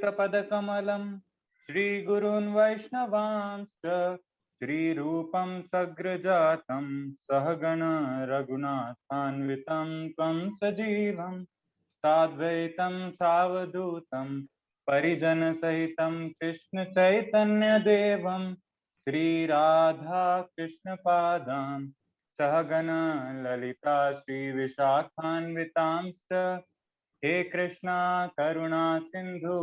श्रीयुतपदकमलं श्रीगुरून् वैष्णवांश्च श्रीरूपं सग्रजातं सहगण रघुनाथान्वितं त्वं सजीवं साद्वैतं सावधूतं परिजनसहितं कृष्णचैतन्यदेवं श्रीराधा कृष्णपादान् सहगण ललिता श्रीविशाखान्वितांश्च हे कृष्णा करुणा सिंधु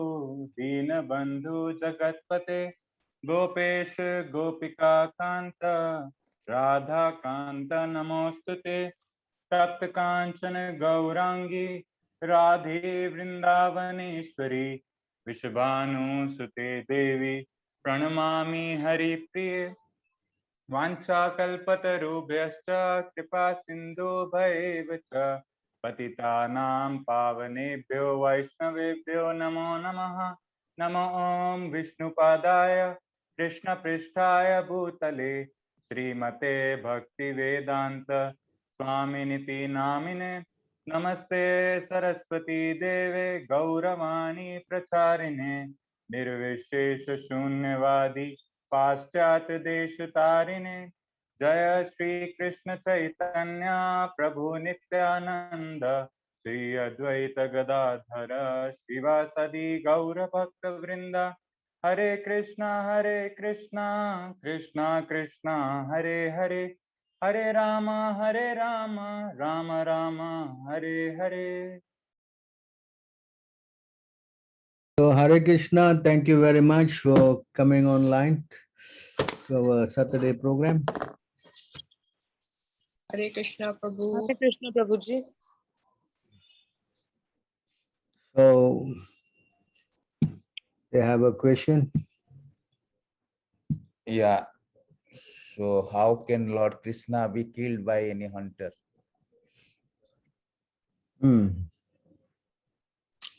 दीनबंधु जगतपते गोपेश गोपिका कांत राधा कांत नमोस्तुते तप्त कांचन गौरांगी राधे वृंदावनेश्वरी विश्वानुसुते देवी प्रणमामि हरिप्रिये वाञ्छाकल्पतरुभ्यश्च कृपा सिन्धुभ्यैव च पतितानां पावनेभ्यो वैष्णवेभ्यो नमो नमः। नमो ॐ विष्णुपादाय कृष्णपृष्ठाय भूतले श्रीमते भक्तिवेदान्त स्वामिनिति नामिने नमस्ते सरस्वती देवे गौरवाणी प्रचारिणे निर्विशेष शून्यवादी पाश्चात्य देश तारिणे जय श्री कृष्ण चैतन्य प्रभु नित्यानंद श्री अद्वैत गदाधर शिवासदि गौर भक्त वृंद हरे Krishna Krishna Krishna Hare Hare Hare Ram Ram Ram Hare Hare. So Hare Krishna, thank you very much for coming online to our Saturday program. Hare Krishna Prabhu. Hare Krishna Prabhuji. So they have a question. Yeah. So how can Lord Krishna be killed by any hunter?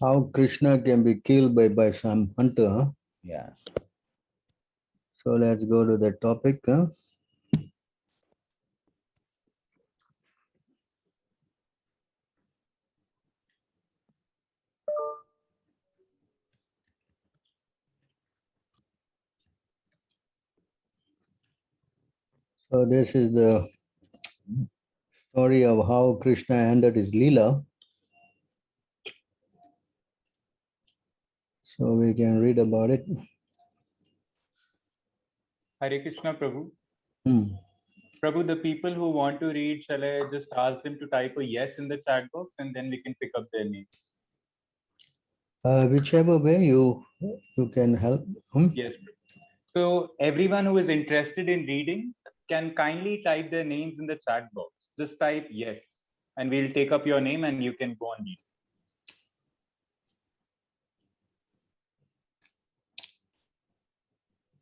How Krishna can be killed by some hunter? Huh? Yeah. So let's go to the topic. Huh? So this is the story of how Krishna ended his Leela. So we can read about it. Hare Krishna Prabhu. Hmm. Prabhu, the people who want to read, shall I just ask them to type a yes in the chat box and then we can pick up their name? Whichever way you can help. Yes. So everyone who is interested in reading can kindly type their names in the chat box. Just type yes and we'll take up your name and you can go on reading.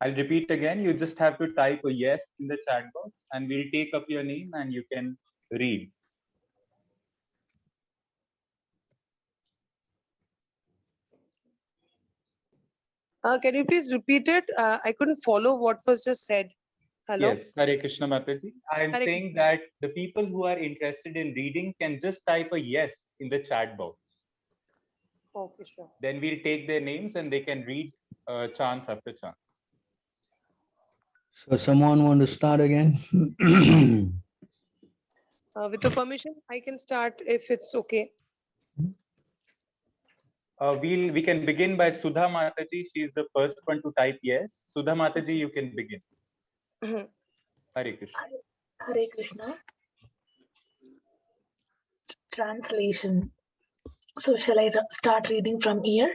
I'll repeat again. You just have to type a yes in the chat box and we'll take up your name and you can read. Can you please repeat it? I couldn't follow what was just said. Hello? Yes, Hare Krishna Mataji. I am Hare saying that the people who are interested in reading can just type a yes in the chat box. Okay, sure. Then we'll take their names and they can read chance after chance. So someone want to start again? With your permission, I can start if it's okay. We can begin by Sudha Mataji. She is the first one to type yes. Sudha Mataji, you can begin. Hare Krishna. Hare Krishna. Translation. So shall I start reading from here?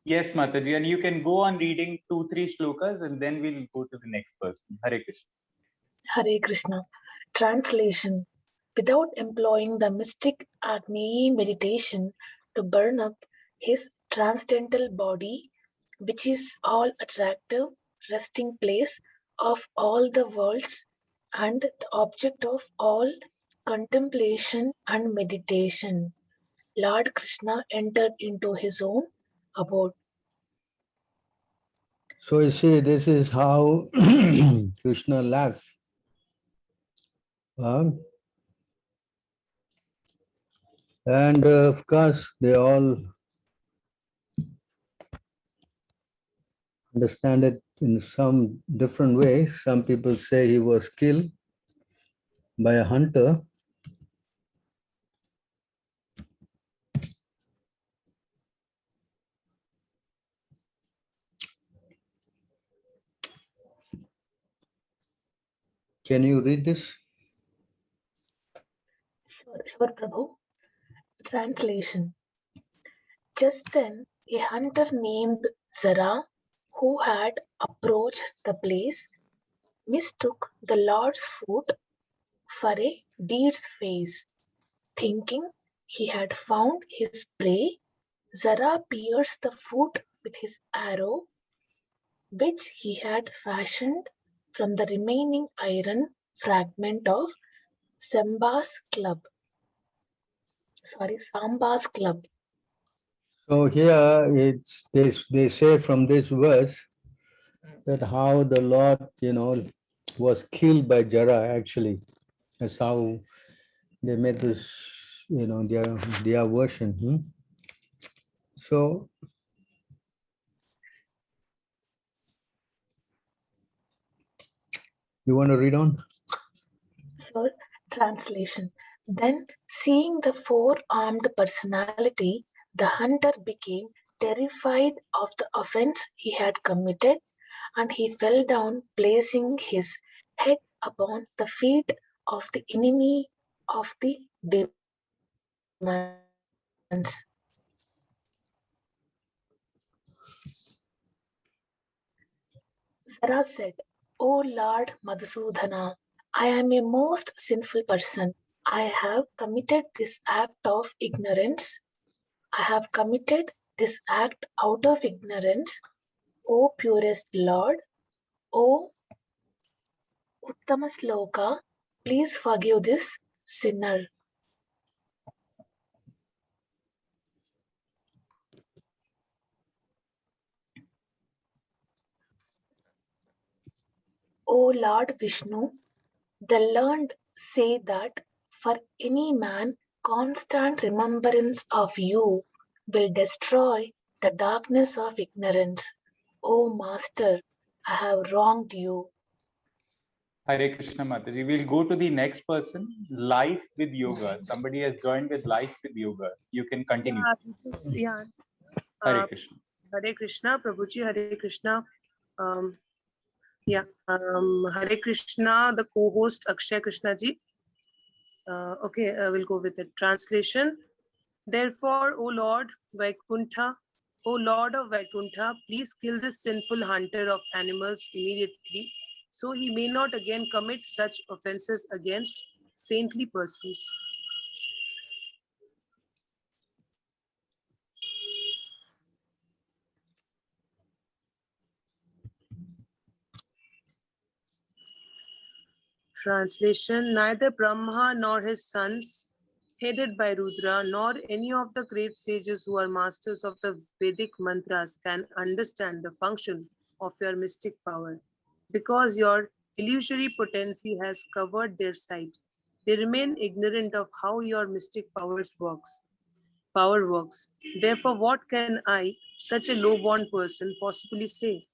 Yes, Mataji, and you can go on reading 2-3 shlokas and then we'll go to the next person. Hare Krishna. Hare Krishna. Translation. Without employing the mystic Agni meditation to burn up his transcendental body, which is all attractive resting place of all the worlds and the object of all contemplation and meditation, Lord Krishna entered into his own abode. So you see, this is how Krishna left. And of course, they all understand it in some different ways. Some people say he was killed by a hunter. Can you read this? Sure, Prabhu. Translation. Just then, a hunter named Zara, who had approached the place, mistook the Lord's foot for a deer's face. Thinking he had found his prey, Zara pierced the foot with his arrow, which he had fashioned from the remaining iron fragment of Samba's club. So here they say from this verse that how the Lord, was killed by Jara actually. That's how they made this, their version. So you want to read on? Sure. Translation. Then, seeing the four-armed personality, the hunter became terrified of the offense he had committed, and he fell down, placing his head upon the feet of the enemy of the demons. Zara said, "O Lord Madhusudana, I am a most sinful person. I have committed this act of ignorance. I have committed this act out of ignorance. O purest Lord, O Uttama Sloka, please forgive this sinner." O Lord Vishnu, the learned say that for any man, constant remembrance of you will destroy the darkness of ignorance. O Master, I have wronged you. Hare Krishna Mataji. We'll go to the next person. Life with Yoga. Somebody has joined with Life with Yoga. You can continue. Hare Krishna. Hare Krishna, Prabhuji, Hare Krishna. Hare Krishna, the co-host Akshay Krishna ji. Okay, we'll go with it. Translation. Therefore, O Lord Vaikuntha, O Lord of Vaikuntha, please kill this sinful hunter of animals immediately, so he may not again commit such offenses against saintly persons. Translation. Neither Brahma nor his sons, headed by Rudra, nor any of the great sages who are masters of the Vedic mantras can understand the function of your mystic power. Because your illusory potency has covered their sight, they remain ignorant of how your mystic power works. Therefore, what can I, such a low-born person, possibly say?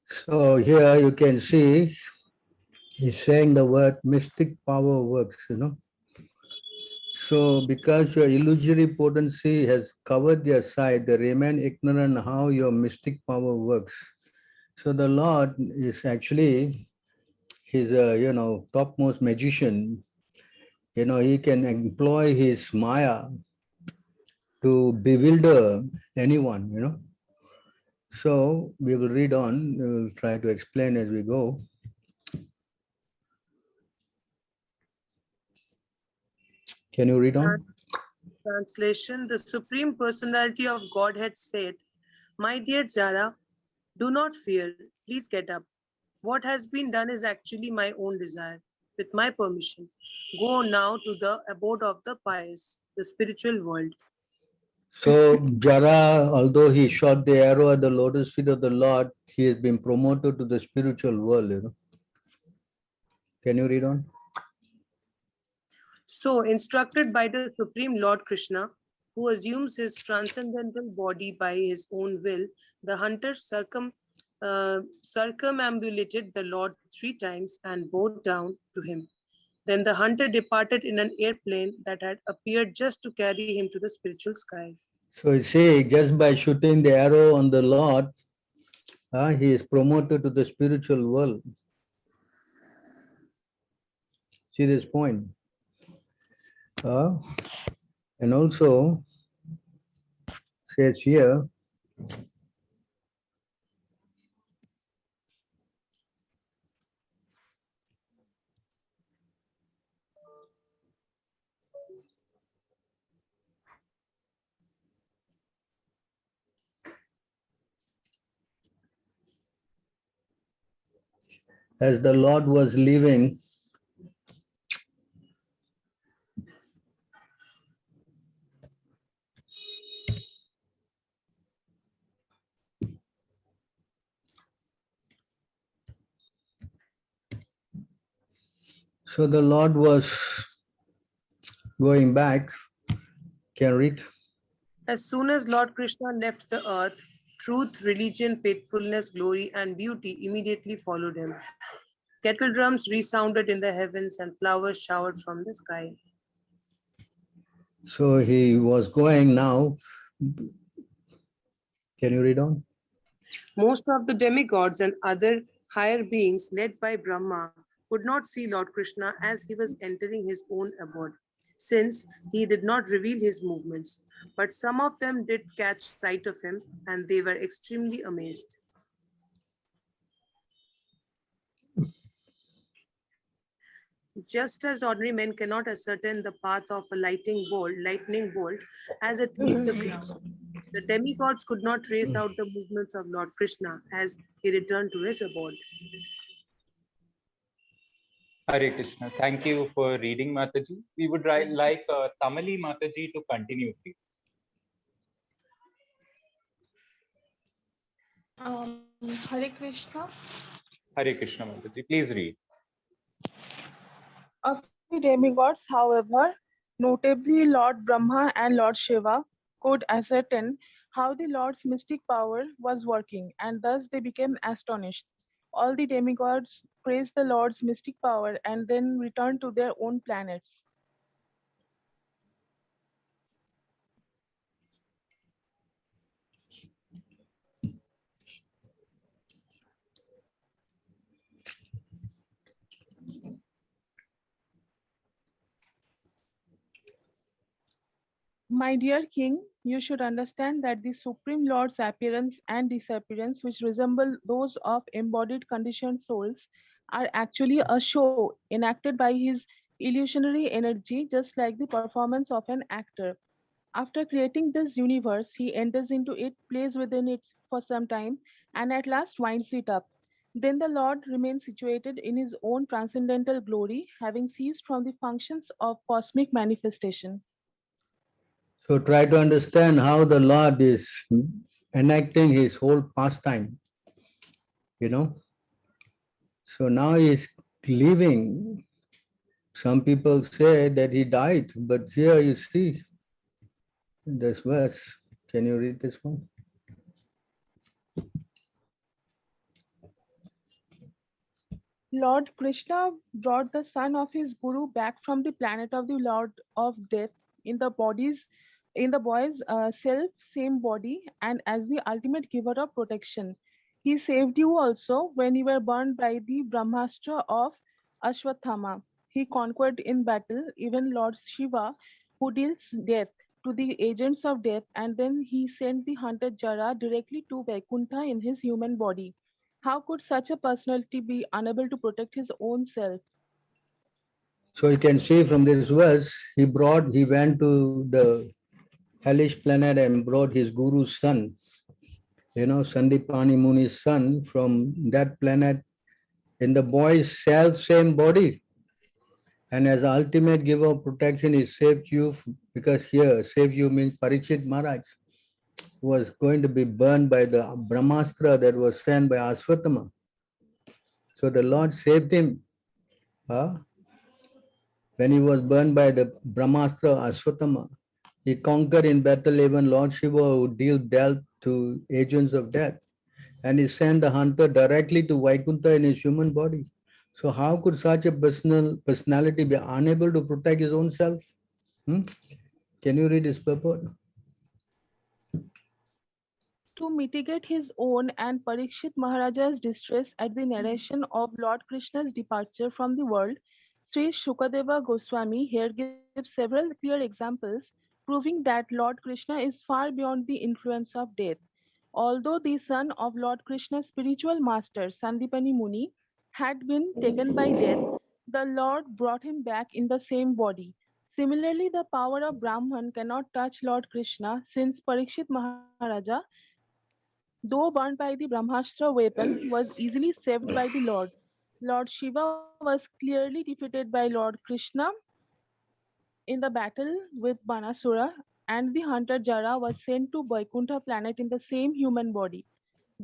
So here you can see he's saying the word mystic power works, So because your illusory potency has covered their sight, they remain ignorant how your mystic power works. So the Lord is actually, he's a, topmost magician. He can employ his Maya to bewilder anyone. So we will read on, we will try to explain as we go. Can you read on? Translation. The Supreme Personality of Godhead said, "My dear Jara, do not fear. Please get up. What has been done is actually my own desire. With my permission, go now to the abode of the pious, the spiritual world." So Jara, although he shot the arrow at the lotus feet of the Lord, he has been promoted to the spiritual world. Can you read on? So, instructed by the Supreme Lord Krishna, who assumes his transcendental body by his own will, the hunter circumambulated the Lord 3 times and bowed down to him. Then the hunter departed in an airplane that had appeared just to carry him to the spiritual sky. So you see, just by shooting the arrow on the Lord, he is promoted to the spiritual world. See this point? And also says here, as the Lord was leaving, so the Lord was going back. Can read? As soon as Lord Krishna left the earth, truth, religion, faithfulness, glory, and beauty immediately followed him. Kettle drums resounded in the heavens and flowers showered from the sky. So he was going now. Can you read on? Most of the demigods and other higher beings led by Brahma could not see Lord Krishna as he was entering his own abode, since he did not reveal his movements. But some of them did catch sight of him, and they were extremely amazed. Just as ordinary men cannot ascertain the path of a lightning bolt as it leaves a cloud, the demigods could not trace out the movements of Lord Krishna as he returned to his abode. Hare Krishna. Thank you for reading, Mataji. We would like Tamali Mataji to continue, please. Hare Krishna. Hare Krishna, Mataji. Please read. Of the demigods, however, notably Lord Brahma and Lord Shiva, could ascertain how the Lord's mystic power was working, and thus they became astonished. All the demigods praised the Lord's mystic power and then returned to their own planets. My dear king, you should understand that the Supreme Lord's appearance and disappearance, which resemble those of embodied conditioned souls, are actually a show enacted by his illusionary energy, just like the performance of an actor. After creating this universe, he enters into it, plays within it for some time, and at last winds it up. Then the Lord remains situated in his own transcendental glory, having ceased from the functions of cosmic manifestation. So try to understand how the Lord is enacting his whole pastime, So now he's leaving. Some people say that he died, but here you see this verse. Can you read this one? Lord Krishna brought the son of his guru back from the planet of the Lord of Death in the boy's self same body, and as the ultimate giver of protection. He saved you also when you were burned by the Brahmastra of Ashwathama. He conquered in battle even Lord Shiva, who deals death to the agents of death, and then he sent the hunter Jara directly to Vaikuntha in his human body. How could such a personality be unable to protect his own self? So you can see from this verse, he went to the hellish planet and brought his guru's son, Sandipani Muni's son from that planet in the boy's self-same body. And as ultimate giver of protection, he saved you, because here, save you means Parikshit Maharaj was going to be burned by the Brahmastra that was sent by Ashwatthama. So the Lord saved him. When he was burned by the Brahmastra Ashwatthama, He conquered in battle even Lord Shiva, who dealt to agents of death. And he sent the hunter directly to Vaikuntha in his human body. So how could such a personality be unable to protect his own self? Can you read his purport? To mitigate his own and Parikshit Maharaja's distress at the narration of Lord Krishna's departure from the world, Sri Shukadeva Goswami here gives several clear examples proving that Lord Krishna is far beyond the influence of death. Although the son of Lord Krishna's spiritual master, Sandipani Muni, had been taken by death, the Lord brought him back in the same body. Similarly, the power of Brahman cannot touch Lord Krishna since Parikshit Maharaja, though burned by the Brahmastra weapon, was easily saved by the Lord. Lord Shiva was clearly defeated by Lord Krishna in the battle with Banasura, and the hunter Jara was sent to Vaikuntha planet in the same human body.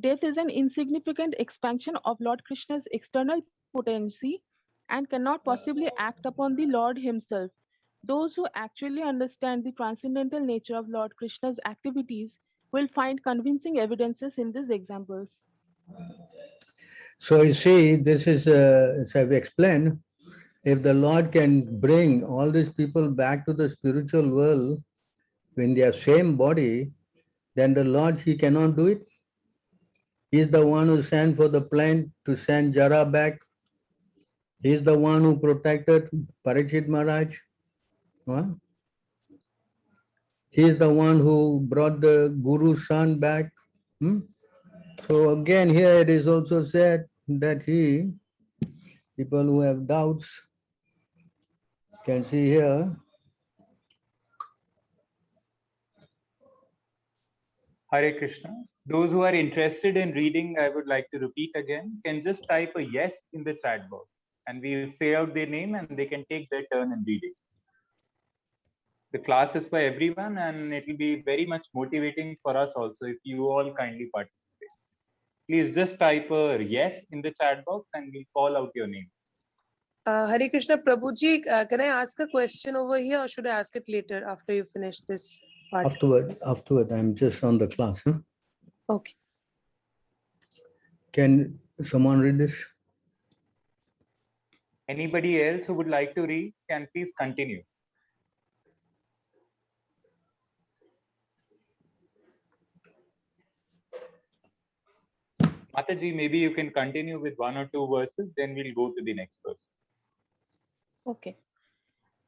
Death is an insignificant expansion of Lord Krishna's external potency and cannot possibly act upon the Lord himself. Those who actually understand the transcendental nature of Lord Krishna's activities will find convincing evidences in these examples. So you see, this is, as I've explained, if the Lord can bring all these people back to the spiritual world in their same body, then the Lord, he cannot do it. He's the one who sent for the plane to send Jara back. He's the one who protected Parikshit Maharaj. Huh? He's the one who brought the Guru's son back. So again, here it is also said that people who have doubts can see here. Hare Krishna. Those who are interested in reading, I would like to repeat again, can just type a yes in the chat box and we'll say out their name and they can take their turn in reading. The class is for everyone and it will be very much motivating for us also if you all kindly participate. Please just type a yes in the chat box and we'll call out your name. Hare Krishna, Prabhuji, can I ask a question over here or should I ask it later after you finish this part? Afterward, I'm just on the class. Huh? Okay. Can someone read this? Anybody else who would like to read can please continue. Mataji, maybe you can continue with one or two verses, then we'll go to the next verse. Okay.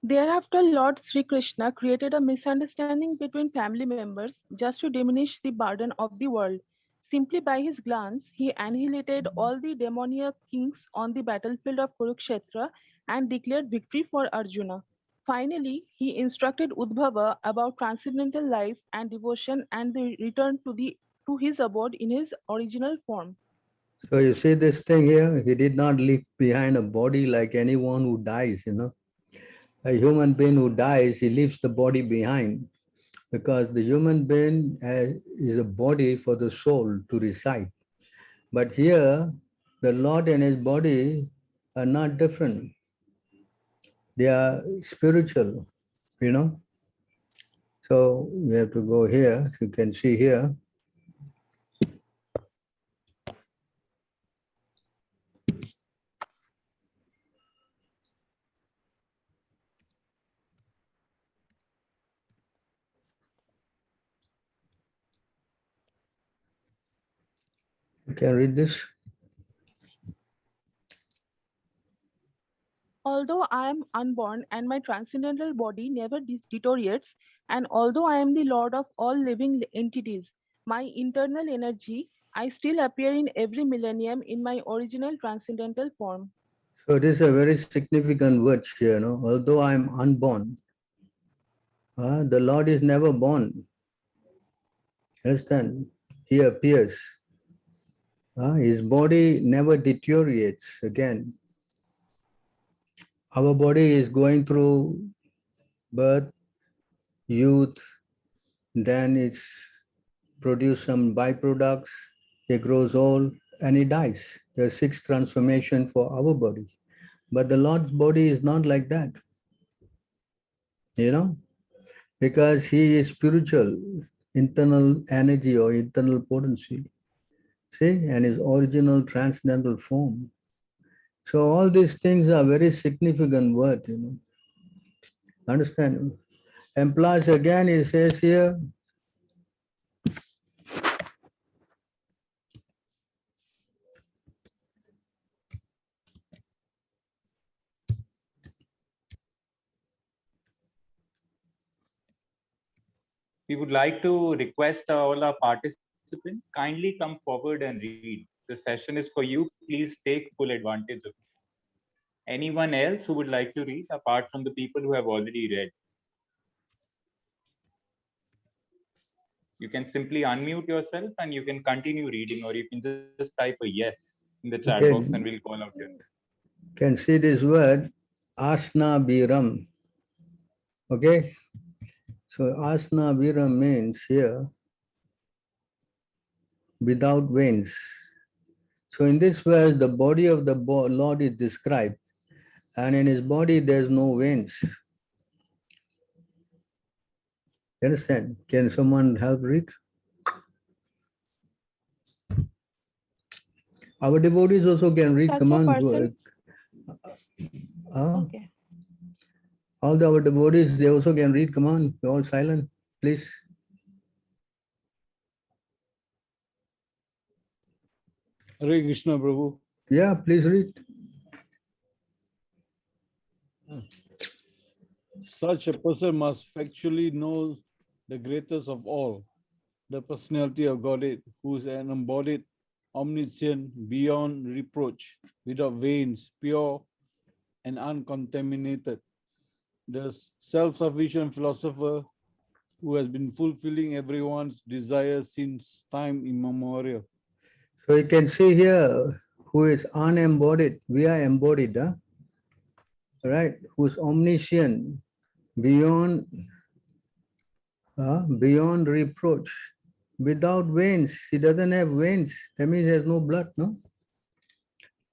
Thereafter, Lord Sri Krishna created a misunderstanding between family members just to diminish the burden of the world. Simply by his glance, he annihilated all the demoniac kings on the battlefield of Kurukshetra and declared victory for Arjuna. Finally, he instructed Udbhava about transcendental life and devotion and the return to his abode in his original form. So you see this thing here, he did not leave behind a body like anyone who dies, A human being who dies, he leaves the body behind because the human being is a body for the soul to reside. But here, the Lord and his body are not different. They are spiritual, So we have to go here. You can see here. You can read this. Although I am unborn and my transcendental body never deteriorates, and although I am the Lord of all living entities, my internal energy, I still appear in every millennium in my original transcendental form. So this is a very significant word here, Although I am unborn, the Lord is never born. Understand? He appears. His body never deteriorates again. Our body is going through birth, youth, then it's produce some byproducts, it grows old and it dies. There's 6 transformations for our body. But the Lord's body is not like that. because he is spiritual, internal energy or internal potency. See, and his original transcendental form. So all these things are very significant word, Understand? And plus again, he says here, We would like to request all our participants kindly come forward and read. The session is for you. Please take full advantage of it. Anyone else who would like to read apart from the people who have already read? You can simply unmute yourself and you can continue reading, or you can just type a yes in the chat box and we'll call out your name. Can see this word, asna biram. Okay? So asna biram means here, without veins. So in this verse, the body of the Lord is described, and in his body there's no veins. You understand? Can someone help read? Our devotees also can read. Such Come a on. person. Okay. All our devotees, they also can read. Come on, you're all silent, please. Hare Krishna, Prabhu. Yeah, please read. Such a person must factually know the greatest of all, the personality of Godhead, who is an embodied, omniscient, beyond reproach, without veins, pure and uncontaminated. The self-sufficient philosopher who has been fulfilling everyone's desires since time immemorial. So you can see here who is unembodied. We are embodied, huh? Right? Who's omniscient, beyond reproach, without veins. He doesn't have veins. That means there's no blood, no?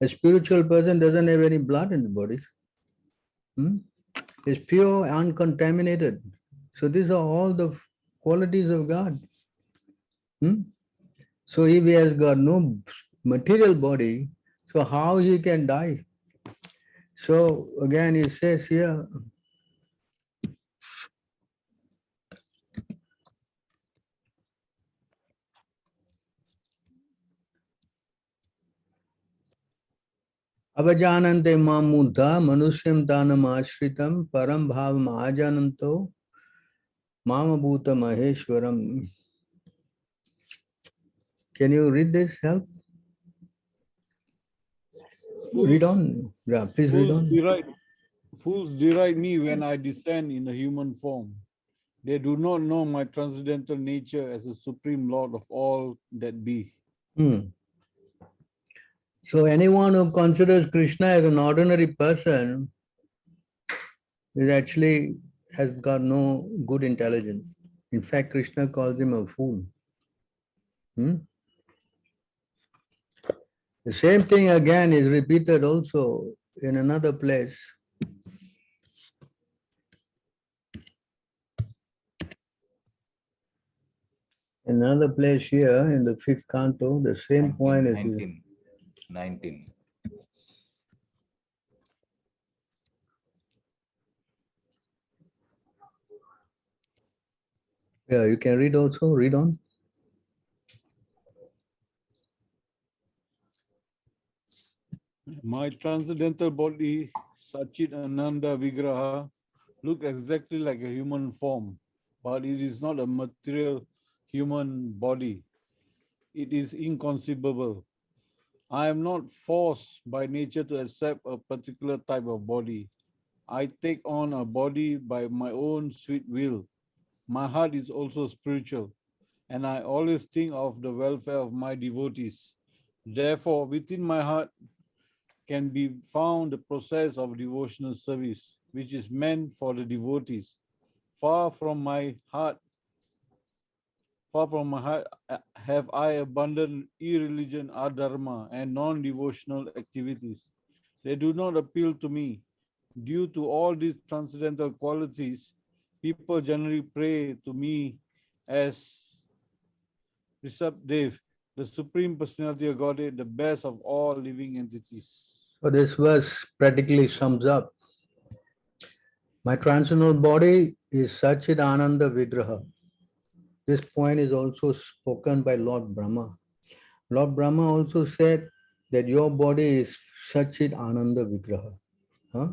A spiritual person doesn't have any blood in the body. It's pure, uncontaminated. So these are all the qualities of God. So if he has got no material body, so how he can die? So again, he says here, Avajanante mamudha manusyam tanam ashritam param bhavam ajananto mamabhuta maheshwaram. Can you read this? Help? Read on. Yeah, please read on. Fools deride me when I descend in a human form. They do not know my transcendental nature as the supreme Lord of all that be. So anyone who considers Krishna as an ordinary person is actually has got no good intelligence. In fact, Krishna calls him a fool. The same thing again is repeated also in another place. In another place here in the 5th canto, the same 19, point is 19. Yeah, you can read also, read on. My transcendental body, Sachit Ananda Vigraha, looks exactly like a human form, but it is not a material human body. It is inconceivable. I am not forced by nature to accept a particular type of body. I take on a body by my own sweet will. My heart is also spiritual, and I always think of the welfare of my devotees. Therefore, within my heart can be found the process of devotional service, which is meant for the devotees. Far from my heart have I abandoned irreligion, adharma, and non-devotional activities. They do not appeal to me. Due to all these transcendental qualities, People generally pray to me as Rishabdev, the Supreme Personality of Godhead, the best of all living entities. So this verse practically sums up. My transcendental body is Satchit Ananda Vigraha. This point is also spoken by Lord Brahma. Lord Brahma also said that your body is Satchit Ananda Vigraha. Huh?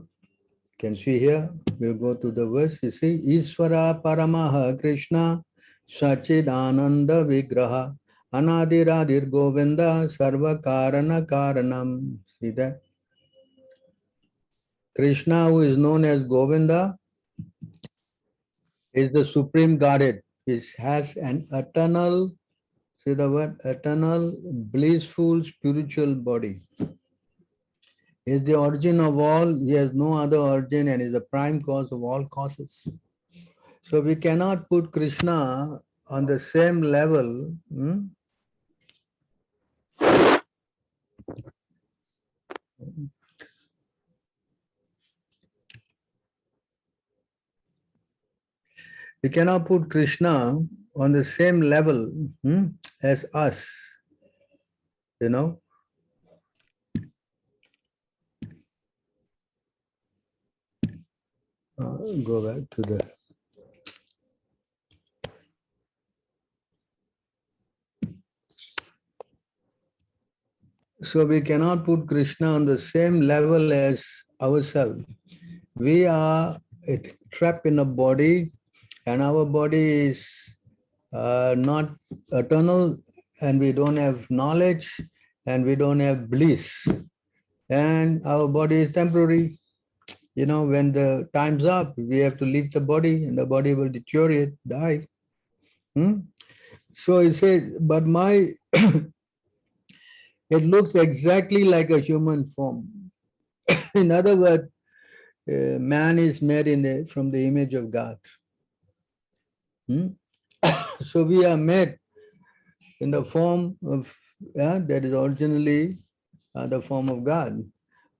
Can see here? We'll go to the verse. You see, Isvara Paramaha Krishna Satchit Ananda Vigraha Anadiradir Govinda Sarva Karana Karanam. See that? Krishna, who is known as Govinda, is the supreme Godhead. It has an eternal, say the word, eternal, blissful spiritual body. He is the origin of all, he has no other origin and is the prime cause of all causes. So we cannot put Krishna on the same level. We cannot put Krishna on the same level as us, you know. Go back to the... So we cannot put Krishna on the same level as ourselves. We are trapped in a body, and our body is not eternal, and we don't have knowledge, and we don't have bliss. And our body is temporary. You know, when the time's up, we have to leave the body, and the body will deteriorate, die. So he says, but my... it looks exactly like a human form. In other words, man is made from the image of God. So we are made in the form of, that is originally the form of God.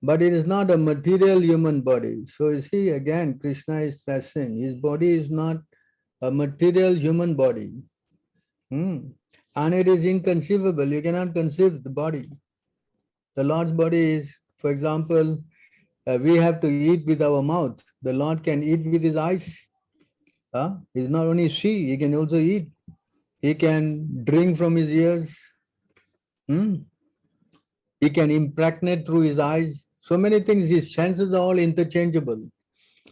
But it is not a material human body. So you see, again, Krishna is stressing, his body is not a material human body. And it is inconceivable. You cannot conceive the body. The Lord's body is, for example, we have to eat with our mouth. The Lord can eat with his eyes. He's not only see, he can also eat. He can drink from his ears. He can impregnate through his eyes. So many things, his senses are all interchangeable.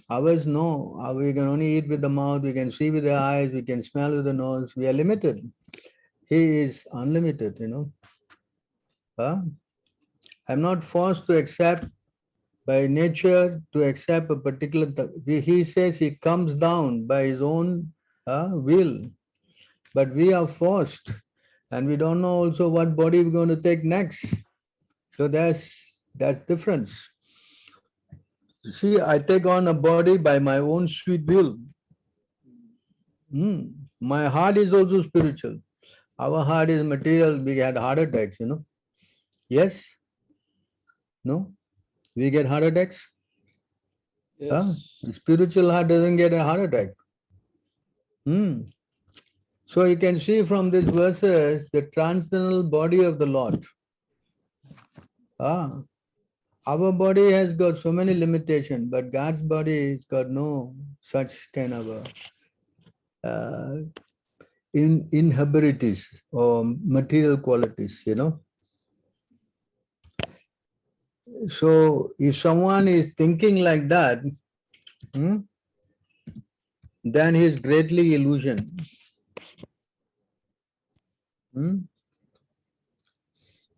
Ours, no. We can only eat with the mouth, we can see with the eyes, we can smell with the nose. We are limited. He is unlimited, you know. I'm not forced to accept by nature to accept a particular... He says he comes down by his own will. But we are forced. And we don't know also what body we're going to take next. So that's difference. See, I take on a body by my own sweet will. My heart is also spiritual. Our heart is material. We had heart attacks, you know. Yes? No? We get heart attacks? Yes. The spiritual heart doesn't get a heart attack. So you can see from these verses the transcendental body of the Lord. Our body has got so many limitations, but God's body has got no such kind of inhabitabilities or material qualities, you know. So if someone is thinking like that, then he is greatly illusion.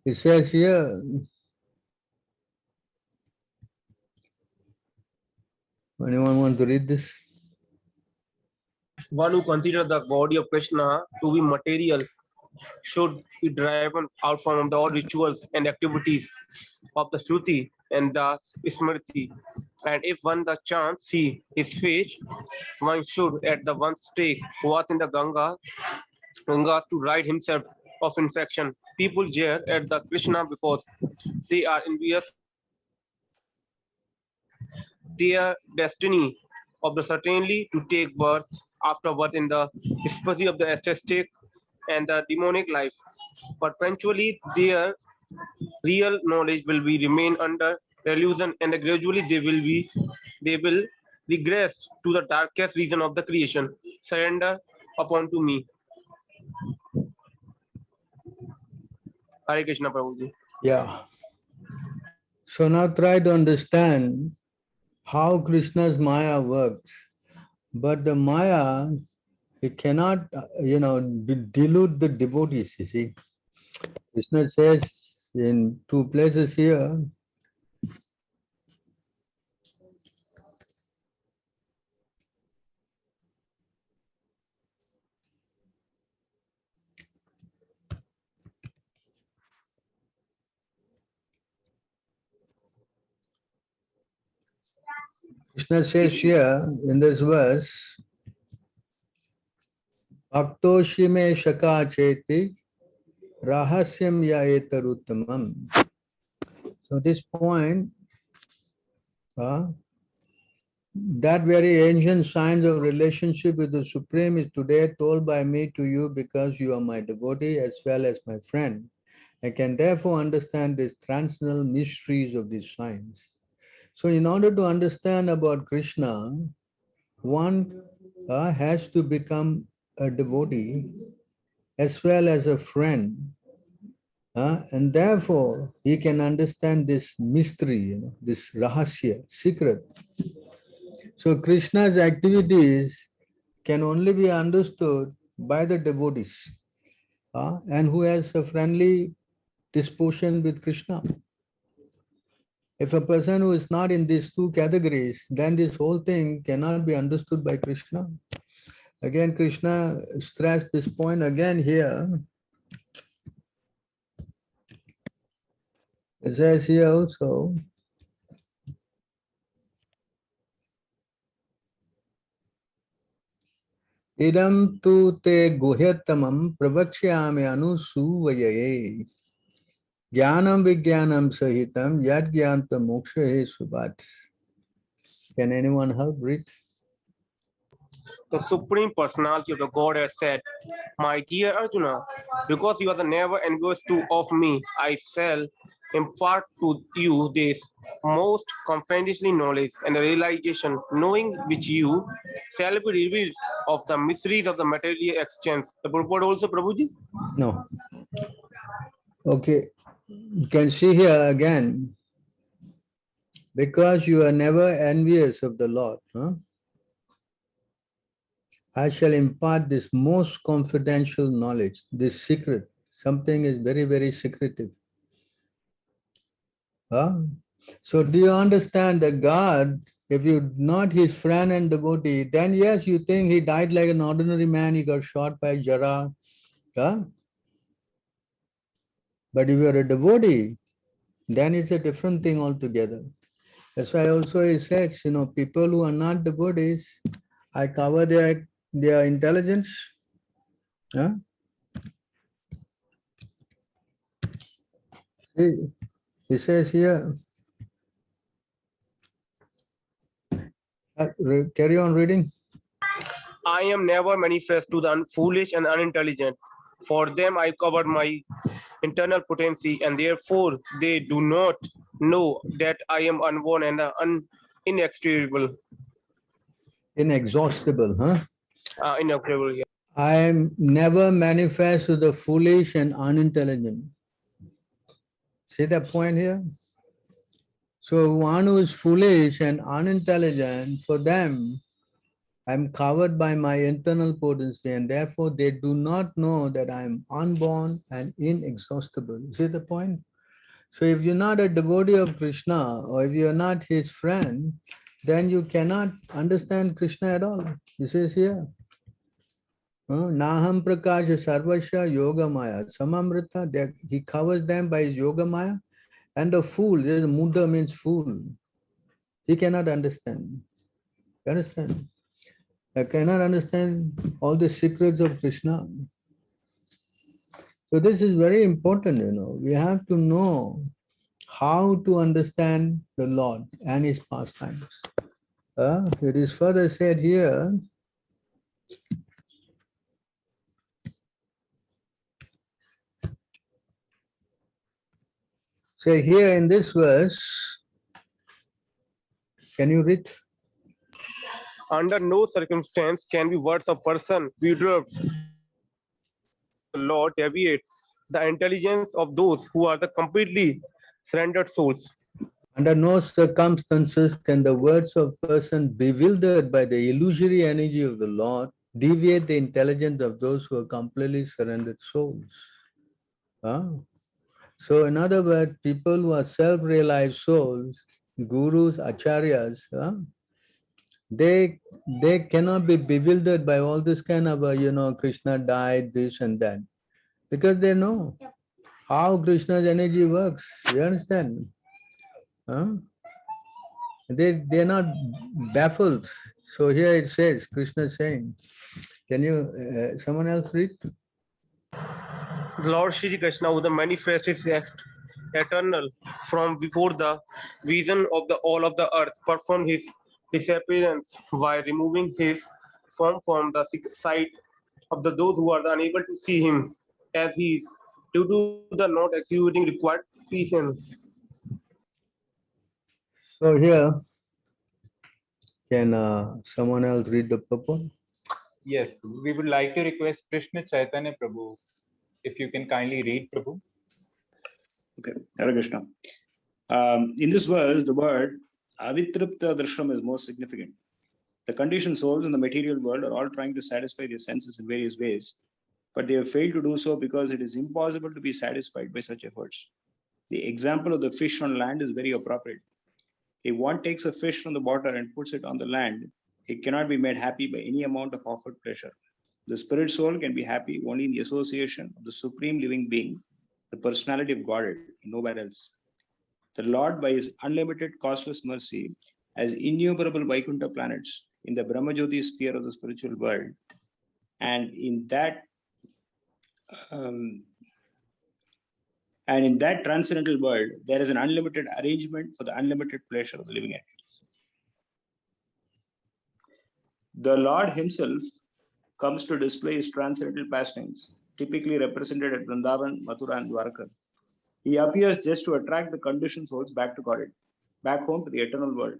It says here, anyone want to read this? One who considers the body of Krishna to be material should be driven out from the all rituals and activities of the Shruti and the Smriti. And if one the chance see his face, one should at the one stake what in the Ganga to rid himself of infection. People jeer at the Krishna because they are envious their destiny of the certainly to take birth after birth in the species of the aesthetic and the demonic life. But eventually their real knowledge will be remain under illusion and gradually they will regress to the darkest region of the creation. Surrender upon to me. Hare Krishna Prabhuji. Yeah. So now try to understand how Krishna's Maya works. But the Maya, it cannot, delude the devotees, you see. Krishna says in two places here, Krishna says here in this verse, Bhaktoshime shaka cheti rahasyam ya etaruttamam. So this point, that very ancient science of relationship with the Supreme is today told by me to you because you are my devotee as well as my friend. I can therefore understand these transcendental mysteries of this science. So in order to understand about Krishna, one has to become a devotee as well as a friend. And therefore, he can understand this mystery, this rahasya, secret. So Krishna's activities can only be understood by the devotees and who has a friendly disposition with Krishna. If a person who is not in these two categories, then this whole thing cannot be understood by Krishna. Again, Krishna stressed this point again here. It says here also, idam tu te guhyatamam pravakshayami anusuvayaye jnanam vijnanam sahitam yad jnanta moksha he subhat. Can anyone help read? The Supreme Personality of the Godhead said, "My dear Arjuna, because you are the never envious of me, I shall impart to you this most confidential knowledge and the realization, knowing which you shall be revealed of the mysteries of the material exchange." The purport also, Prabhuji? No. Okay. You can see here again, because you are never envious of the Lord, I shall impart this most confidential knowledge, this secret. Something is very, very secretive. So do you understand that God, if you're not his friend and devotee, then yes, you think he died like an ordinary man, he got shot by Jara. But if you're a devotee, then it's a different thing altogether. That's why also he says, people who are not devotees, I cover their intelligence. See, he says here, carry on reading. I am never manifest to the foolish and unintelligent. For them I covered my internal potency, and therefore they do not know that I am unborn and inextricable. Inexhaustible, Inextricable, yeah. I am never manifest to the foolish and unintelligent. See that point here? So one who is foolish and unintelligent, for them, I'm covered by my internal potency, and therefore they do not know that I'm unborn and inexhaustible. See the point? So if you're not a devotee of Krishna, or if you're not his friend, then you cannot understand Krishna at all. This is here. Naham prakasha sarvasya yoga maya samamrita. He covers them by his yoga maya. And the fool, Muda means fool. He cannot understand. You understand? I cannot understand all the secrets of Krishna. So this is very important, We have to know how to understand the Lord and his pastimes. It is further said here. So here in this verse, can you read? Under no circumstance can the words of person be dropped. The Lord deviate the intelligence of those who are the completely surrendered souls. Under no circumstances can the words of person bewildered by the illusory energy of the Lord deviate the intelligence of those who are completely surrendered souls. So in other words, people who are self-realized souls, gurus, acharyas, they cannot be bewildered by all this kind of, Krishna died, this and that, because they know how Krishna's energy works. You understand? They're not baffled. So here it says, Krishna is saying, can you, someone else read? The Lord Shri Krishna, who the manifest is eternal from before the vision of the all of the earth, performed his disappearance by removing his form from the sight of those who are unable to see him, as he due to the not executing required patience. So here, can someone else read the purport? Yes, we would like to request Krishna Chaitanya Prabhu, if you can kindly read, Prabhu. Okay, Hare Krishna. In this verse, the word avitripta drasham is most significant. The conditioned souls in the material world are all trying to satisfy their senses in various ways, but they have failed to do so because it is impossible to be satisfied by such efforts. The example of the fish on land is very appropriate. If one takes a fish from the water and puts it on the land, it cannot be made happy by any amount of offered pleasure. The spirit soul can be happy only in the association of the supreme living being, the personality of Godhead, nowhere else. The Lord, by his unlimited costless mercy, has innumerable Vaikuntha planets in the Brahmajyoti sphere of the spiritual world. And in that transcendental world, there is an unlimited arrangement for the unlimited pleasure of the living entities. The Lord himself comes to display his transcendental pastimes, typically represented at Vrindavan, Mathura, and Dwarka. He appears just to attract the conditioned souls back to Godhead, back home to the eternal world.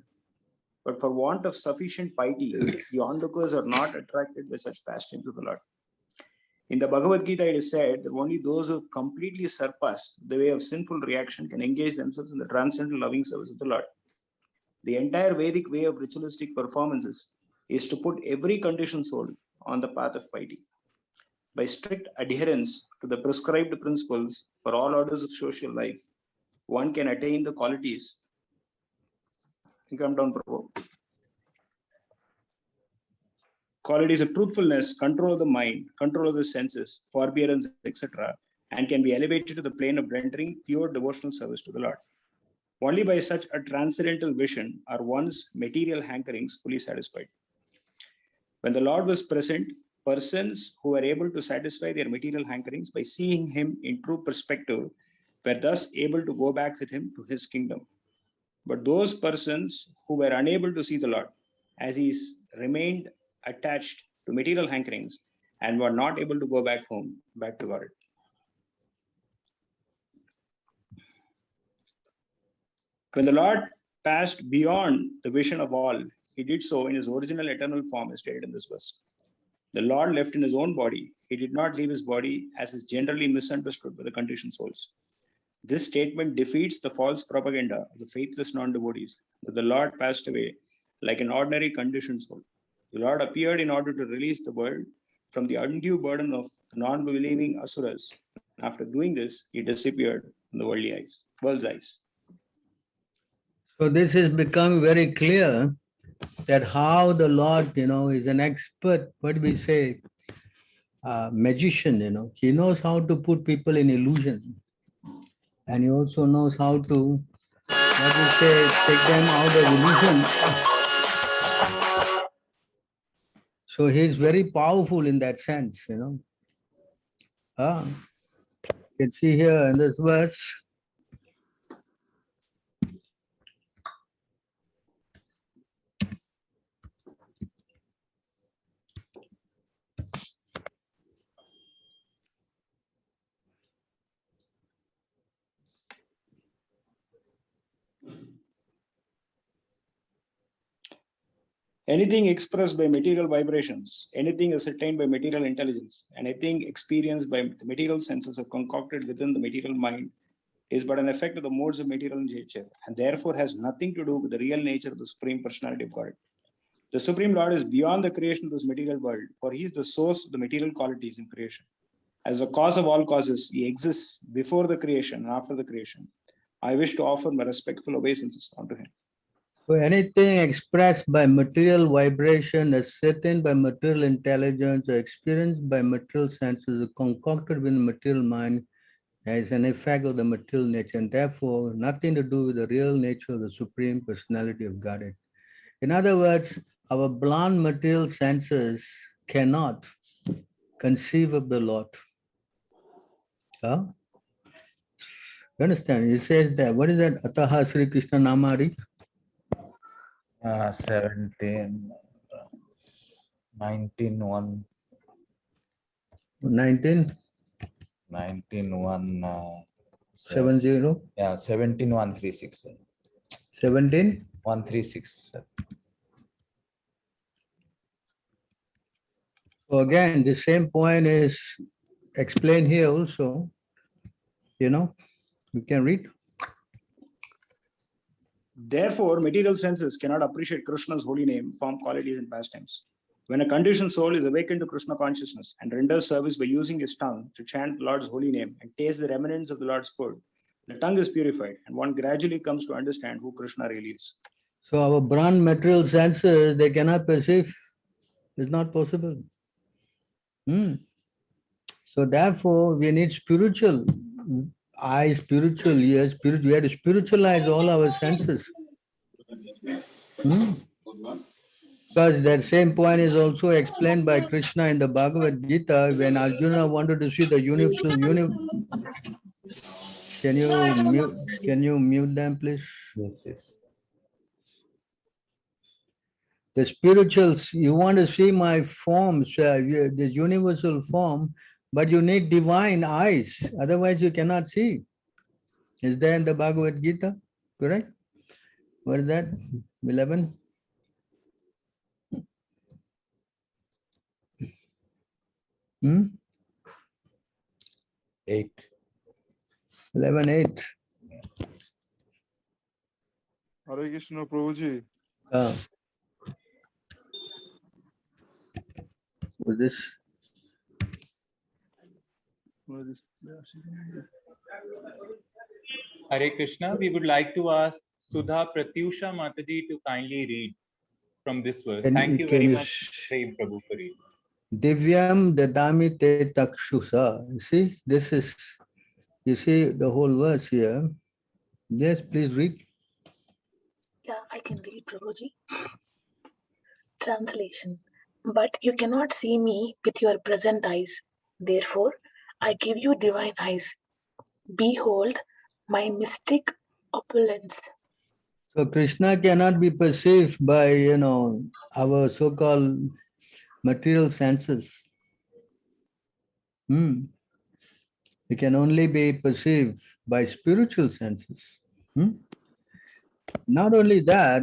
But for want of sufficient piety, the onlookers are not attracted by such pastimes of the Lord. In the Bhagavad Gita, it is said that only those who have completely surpassed the way of sinful reaction can engage themselves in the transcendental loving service of the Lord. The entire Vedic way of ritualistic performances is to put every conditioned soul on the path of piety. By strict adherence to the prescribed principles for all orders of social life, one can attain the qualities. Come down, Prabhu. Qualities of truthfulness, control of the mind, control of the senses, forbearance, etc., and can be elevated to the plane of rendering pure devotional service to the Lord. Only by such a transcendental vision are one's material hankerings fully satisfied. When the Lord was present, persons who were able to satisfy their material hankerings by seeing him in true perspective were thus able to go back with him to his kingdom. But those persons who were unable to see the Lord, as he remained attached to material hankerings and were not able to go back home, back to God. When the Lord passed beyond the vision of all, he did so in his original eternal form, as stated in this verse. The Lord left in his own body. He did not leave his body, as is generally misunderstood by the conditioned souls. This statement defeats the false propaganda of the faithless non-devotees that the Lord passed away like an ordinary conditioned soul. The Lord appeared in order to release the world from the undue burden of non-believing asuras. After doing this, he disappeared from the world's eyes. So this has become very clear that how the Lord, is an expert, what do we say, magician, he knows how to put people in illusion. And he also knows how to, take them out of illusion. So he's very powerful in that sense, You can see here in this verse, Anything expressed by material vibrations, anything ascertained by material intelligence, anything experienced by the material senses or concocted within the material mind is but an effect of the modes of material nature, and therefore has nothing to do with the real nature of the Supreme Personality of God. The Supreme Lord is beyond the creation of this material world, for he is the source of the material qualities in creation. As the cause of all causes, he exists before the creation and after the creation. I wish to offer my respectful obeisances unto him. So anything expressed by material vibration, ascertained by material intelligence, or experienced by material senses, or concocted with the material mind, as an effect of the material nature, and therefore nothing to do with the real nature of the Supreme Personality of Godhead. In other words, our blunt material senses cannot conceive of the Lord. Huh? You understand? He says that, what is that? Ataha Sri Krishna Namari? 19, 1. 70? Yeah, 17,136. 17,136. So again, the same point is explained here also. You know, you can read. Therefore, material senses cannot appreciate Krishna's holy name, form, qualities, and pastimes. When a conditioned soul is awakened to Krishna consciousness and renders service by using his tongue to chant the Lord's holy name and taste the remnants of the Lord's food, the tongue is purified and one gradually comes to understand who Krishna really is. So our blunt material senses, they cannot perceive. It's not possible. So therefore, we need spiritual eyes, spiritual ears, spiritual. We have to spiritualize all our senses. Because that same point is also explained by Krishna in the Bhagavad Gita when Arjuna wanted to see the universal. Can you mute them, please? Yes. The spirituals, you want to see my forms, this universal form, but you need divine eyes. Otherwise, you cannot see. Is there in the Bhagavad Gita? Correct? What is that? 11? Hmm? 8. 11:8. Hare Krishna, Prabhuji. Was this? Hare Krishna, we would like to ask Sudha Pratyusha Mataji to kindly read from this verse. Thank you very much, Prem Prabhu, for reading. Divyam dadami te takshusa. You see, this is, you see the whole verse here. Yes, please read. Yeah, I can read, Prabhuji. Translation. But you cannot see me with your present eyes. Therefore, I give you divine eyes. Behold my mystic opulence. So Krishna cannot be perceived by, our so-called material senses. It can only be perceived by spiritual senses. Not only that,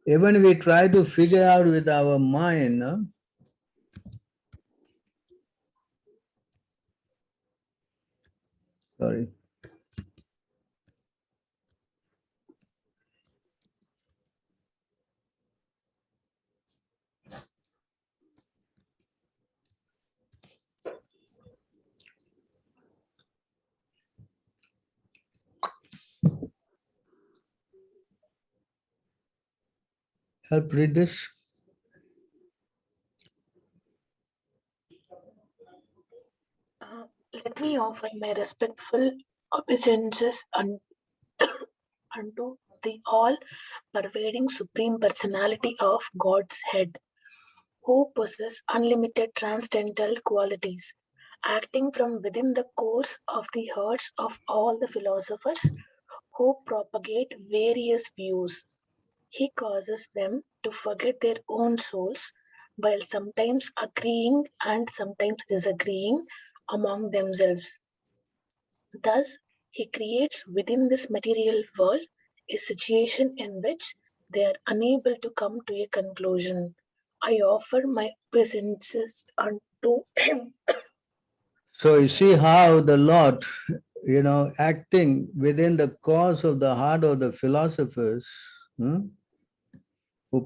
even we try to figure out with our mind, sorry. Help read this. Let me offer my respectful obeisances unto the all-pervading Supreme Personality of God's head, who possesses unlimited transcendental qualities, acting from within the course of the hearts of all the philosophers who propagate various views. He causes them to forget their own souls, while sometimes agreeing and sometimes disagreeing among themselves. Thus, he creates within this material world a situation in which they are unable to come to a conclusion. I offer my obeisances unto him. So you see how the Lord, acting within the cause of the heart of the philosophers, who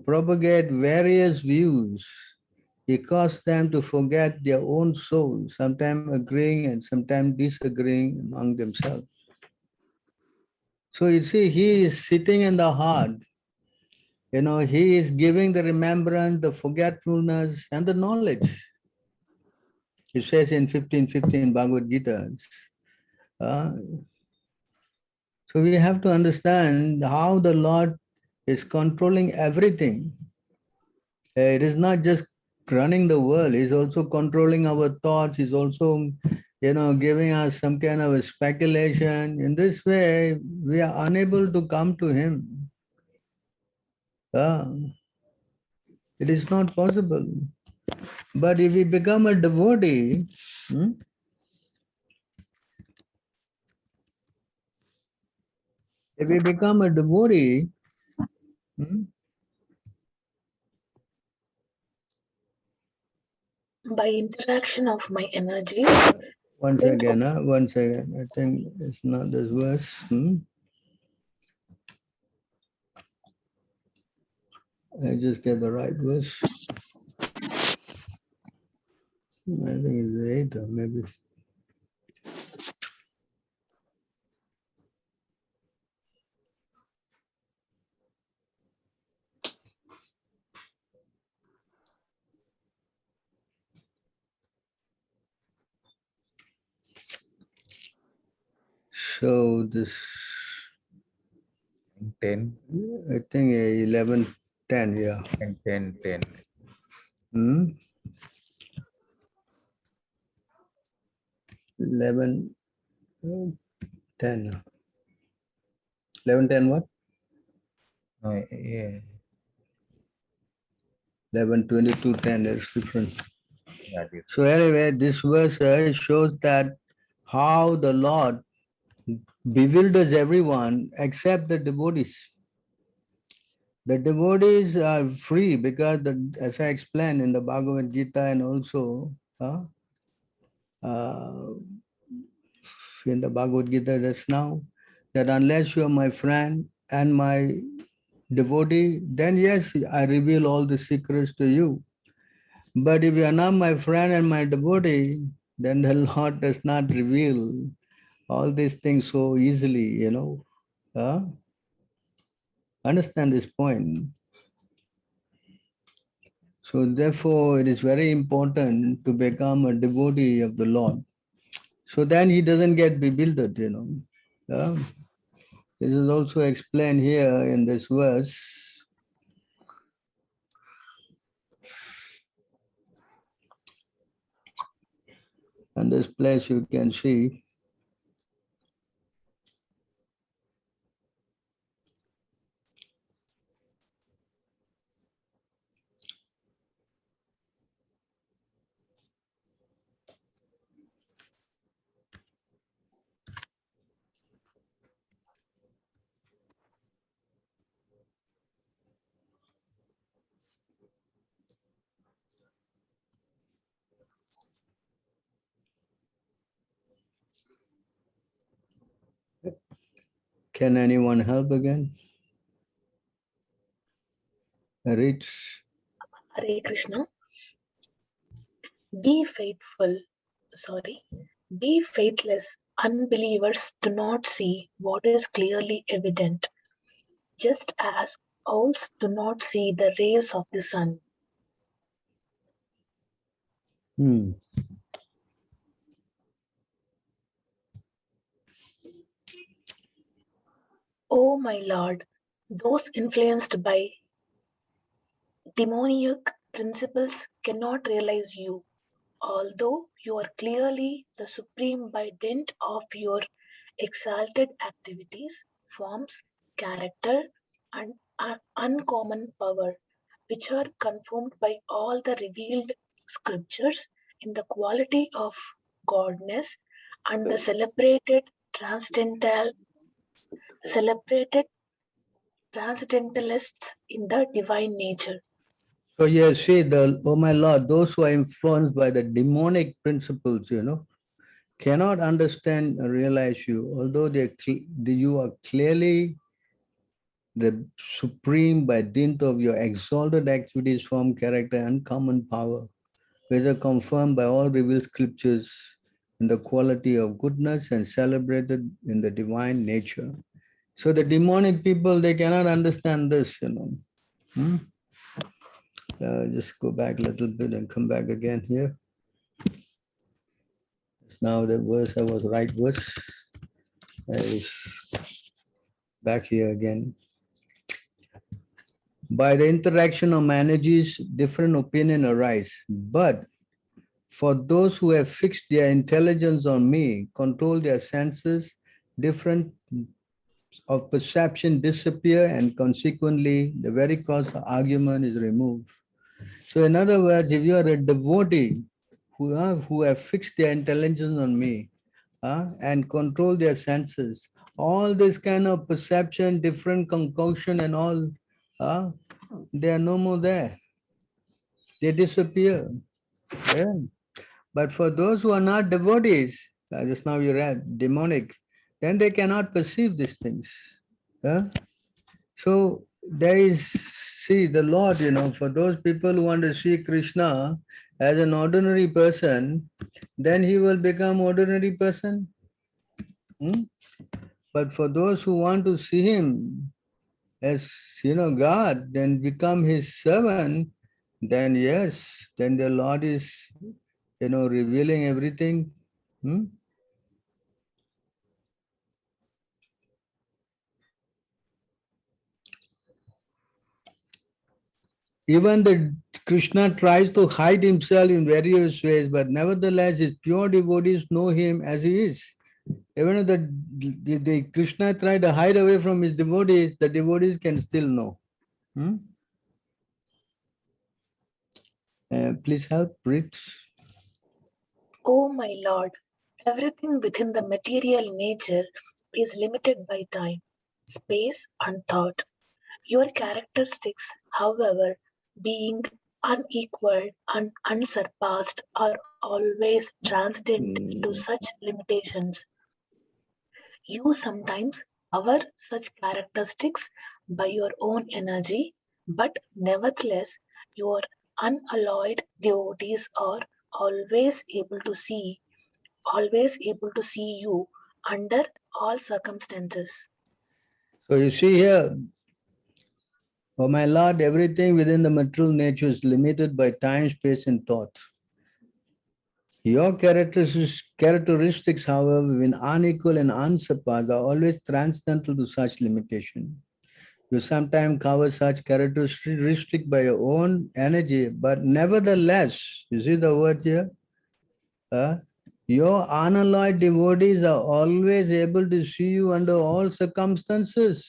propagate various views, he caused them to forget their own soul, sometimes agreeing and sometimes disagreeing among themselves. So you see, he is sitting in the heart. He is giving the remembrance, the forgetfulness, and the knowledge. It says in 15:15 Bhagavad Gita. So we have to understand how the Lord is controlling everything. It is not just running the world, he's also controlling our thoughts, he's also giving us some kind of a speculation. In this way, we are unable to come to him. It is not possible. But if we become a devotee, by interaction of my energies. One second. I think it's not this verse. I just get the right verse. I think it's 8 or maybe. So this 10. I think 11:10, yeah. 10. 11:10. 11:10 what? No, yeah. 11:22:10, that's different. Yeah, so anyway, this verse shows that how the Lord bewilders everyone except the devotees. The devotees are free because, as I explained in the Bhagavad Gita and also in the Bhagavad Gita just now, that unless you are my friend and my devotee, then yes, I reveal all the secrets to you. But if you are not my friend and my devotee, then the Lord does not reveal all these things so easily, Understand this point. So therefore, it is very important to become a devotee of the Lord. So then he doesn't get bewildered, This is also explained here in this verse. And this place you can see. Can anyone help again? Reach. Hare Krishna. Be faithless. Unbelievers do not see what is clearly evident, just as owls do not see the rays of the sun. O my Lord, those influenced by demoniac principles cannot realize you, although you are clearly the supreme by dint of your exalted activities, forms, character, and uncommon power, which are confirmed by all the revealed scriptures in the quality of godness and the celebrated transcendentalists in the divine nature. So you see, oh my Lord, those who are influenced by the demonic principles, cannot understand or realize you, although you are clearly the supreme by dint of your exalted activities, form, character, and common power, which are confirmed by all revealed scriptures in the quality of goodness and celebrated in the divine nature. So the demonic people, they cannot understand this, Just go back a little bit and come back again here. Now the verse, I was right verse. I was back here again. By the interaction of energies, different opinion arise. But for those who have fixed their intelligence on me, control their senses, different of perception disappear, and consequently, the very cause of argument is removed. So in other words, if you are a devotee who have fixed their intelligence on me and control their senses, all this kind of perception, different concoction and all, they are no more there. They disappear. Yeah. But for those who are not devotees, just now you read, demonic, then they cannot perceive these things. Yeah? So there is, see, the Lord, for those people who want to see Krishna as an ordinary person, then he will become ordinary person. But for those who want to see him as, God, then become his servant, then yes, then the Lord is, revealing everything. Even the Krishna tries to hide himself in various ways, but nevertheless his pure devotees know him as he is. Even if the Krishna tried to hide away from his devotees, the devotees can still know. Please help, read. O my Lord, everything within the material nature is limited by time, space, and thought. Your characteristics, however, being unequaled and unsurpassed, are always transcendent to such limitations. You sometimes cover such characteristics by your own energy, but nevertheless, your unalloyed devotees are always able to see you under all circumstances. So you see here, oh my Lord, everything within the material nature is limited by time, space, and thought. Your characteristics, however, when unequal and unsurpassed, are always transcendental to such limitation. You sometimes cover such characteristics by your own energy, but nevertheless, you see the word here? Your unalloyed devotees are always able to see you under all circumstances.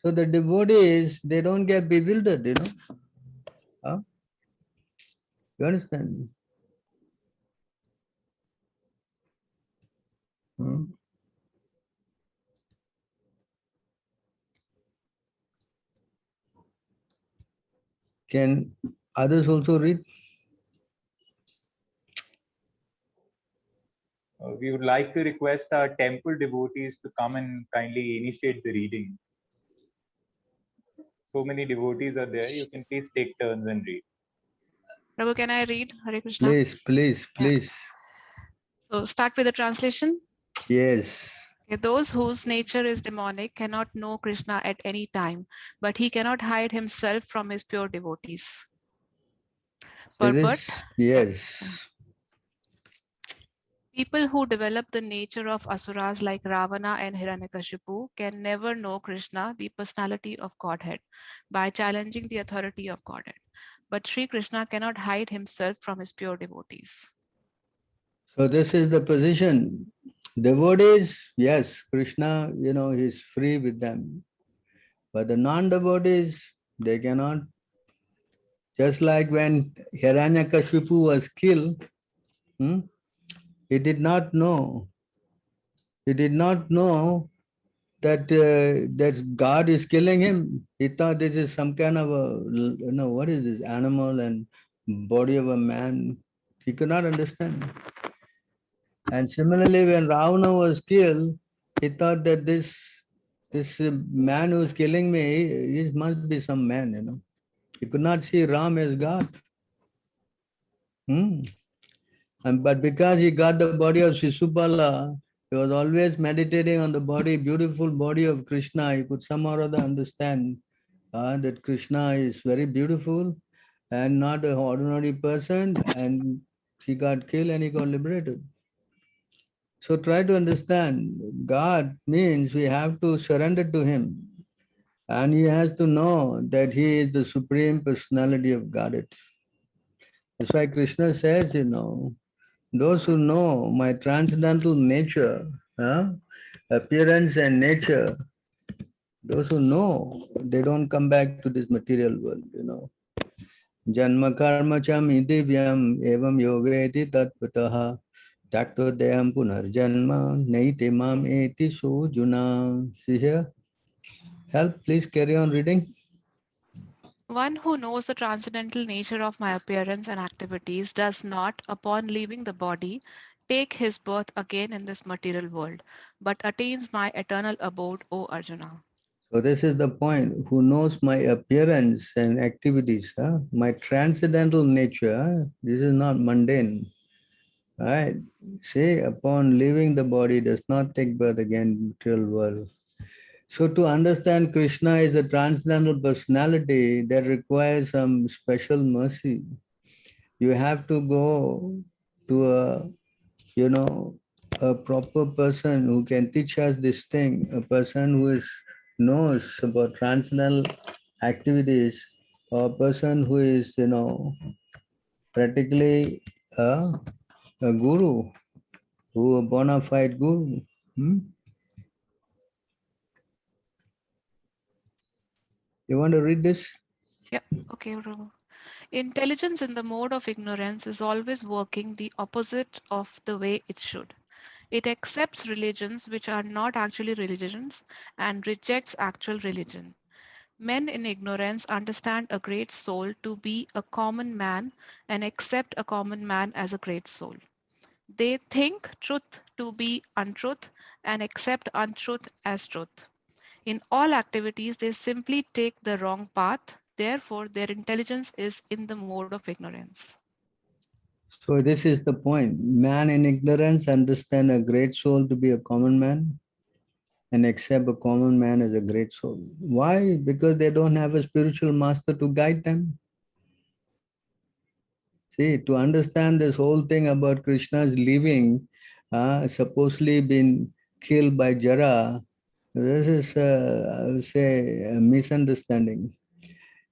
So the devotees, they don't get bewildered, You understand? Can others also read? We would like to request our temple devotees to come and kindly initiate the reading. So many devotees are there. You can please take turns and read. Prabhu, can I read? Hare Krishna. Please. Yeah. So start with the translation. Yes. Okay, those whose nature is demonic cannot know Krishna at any time, but he cannot hide himself from his pure devotees. Purport. Yes. People who develop the nature of asuras like Ravana and Hiranyakashipu can never know Krishna, the personality of Godhead, by challenging the authority of Godhead. But Sri Krishna cannot hide himself from his pure devotees. So this is the position. Devotees, yes, Krishna, he's free with them. But the non-devotees, they cannot. Just like when Hiranyakashipu was killed, he did not know. He did not know that God is killing him. He thought this is some kind of a, what is this, animal and body of a man. He could not understand. And similarly, when Ravana was killed, he thought that this man who's killing me, he must be some man, He could not see Ram as God. But because he got the body of Shishupala, he was always meditating on the beautiful body of Krishna. He could somehow or other understand that Krishna is very beautiful and not an ordinary person, and he got killed and he got liberated. So try to understand, God means we have to surrender to him, and he has to know that he is the supreme personality of Godhead. That's why Krishna says, those who know my transcendental nature, appearance and nature, those who know, they don't come back to this material world, Janma karma cham divyam evam yogeti tatpataha takto deyam punarjanma naite mam eti sujuna. See here? Help, please carry on reading. One who knows the transcendental nature of my appearance and activities does not, upon leaving the body, take his birth again in this material world, but attains my eternal abode, O Arjuna. So this is the point. Who knows my appearance and activities, my transcendental nature, this is not mundane. Right? See, upon leaving the body, does not take birth again in the material world. So to understand Krishna is a transcendental personality, that requires some special mercy. You have to go to a proper person who can teach us this thing, a person who knows about transcendental activities, or a person who is, practically a guru, who a bona fide guru. You want to read this? Yeah, okay, Prabhu. Intelligence in the mode of ignorance is always working the opposite of the way it should. It accepts religions which are not actually religions and rejects actual religion. Men in ignorance understand a great soul to be a common man and accept a common man as a great soul. They think truth to be untruth and accept untruth as truth. In all activities, they simply take the wrong path. Therefore, their intelligence is in the mode of ignorance. So this is the point. Man in ignorance understand a great soul to be a common man and accept a common man as a great soul. Why? Because they don't have a spiritual master to guide them. See, to understand this whole thing about Krishna's leaving, supposedly been killed by Jara, this is, I would say, a misunderstanding.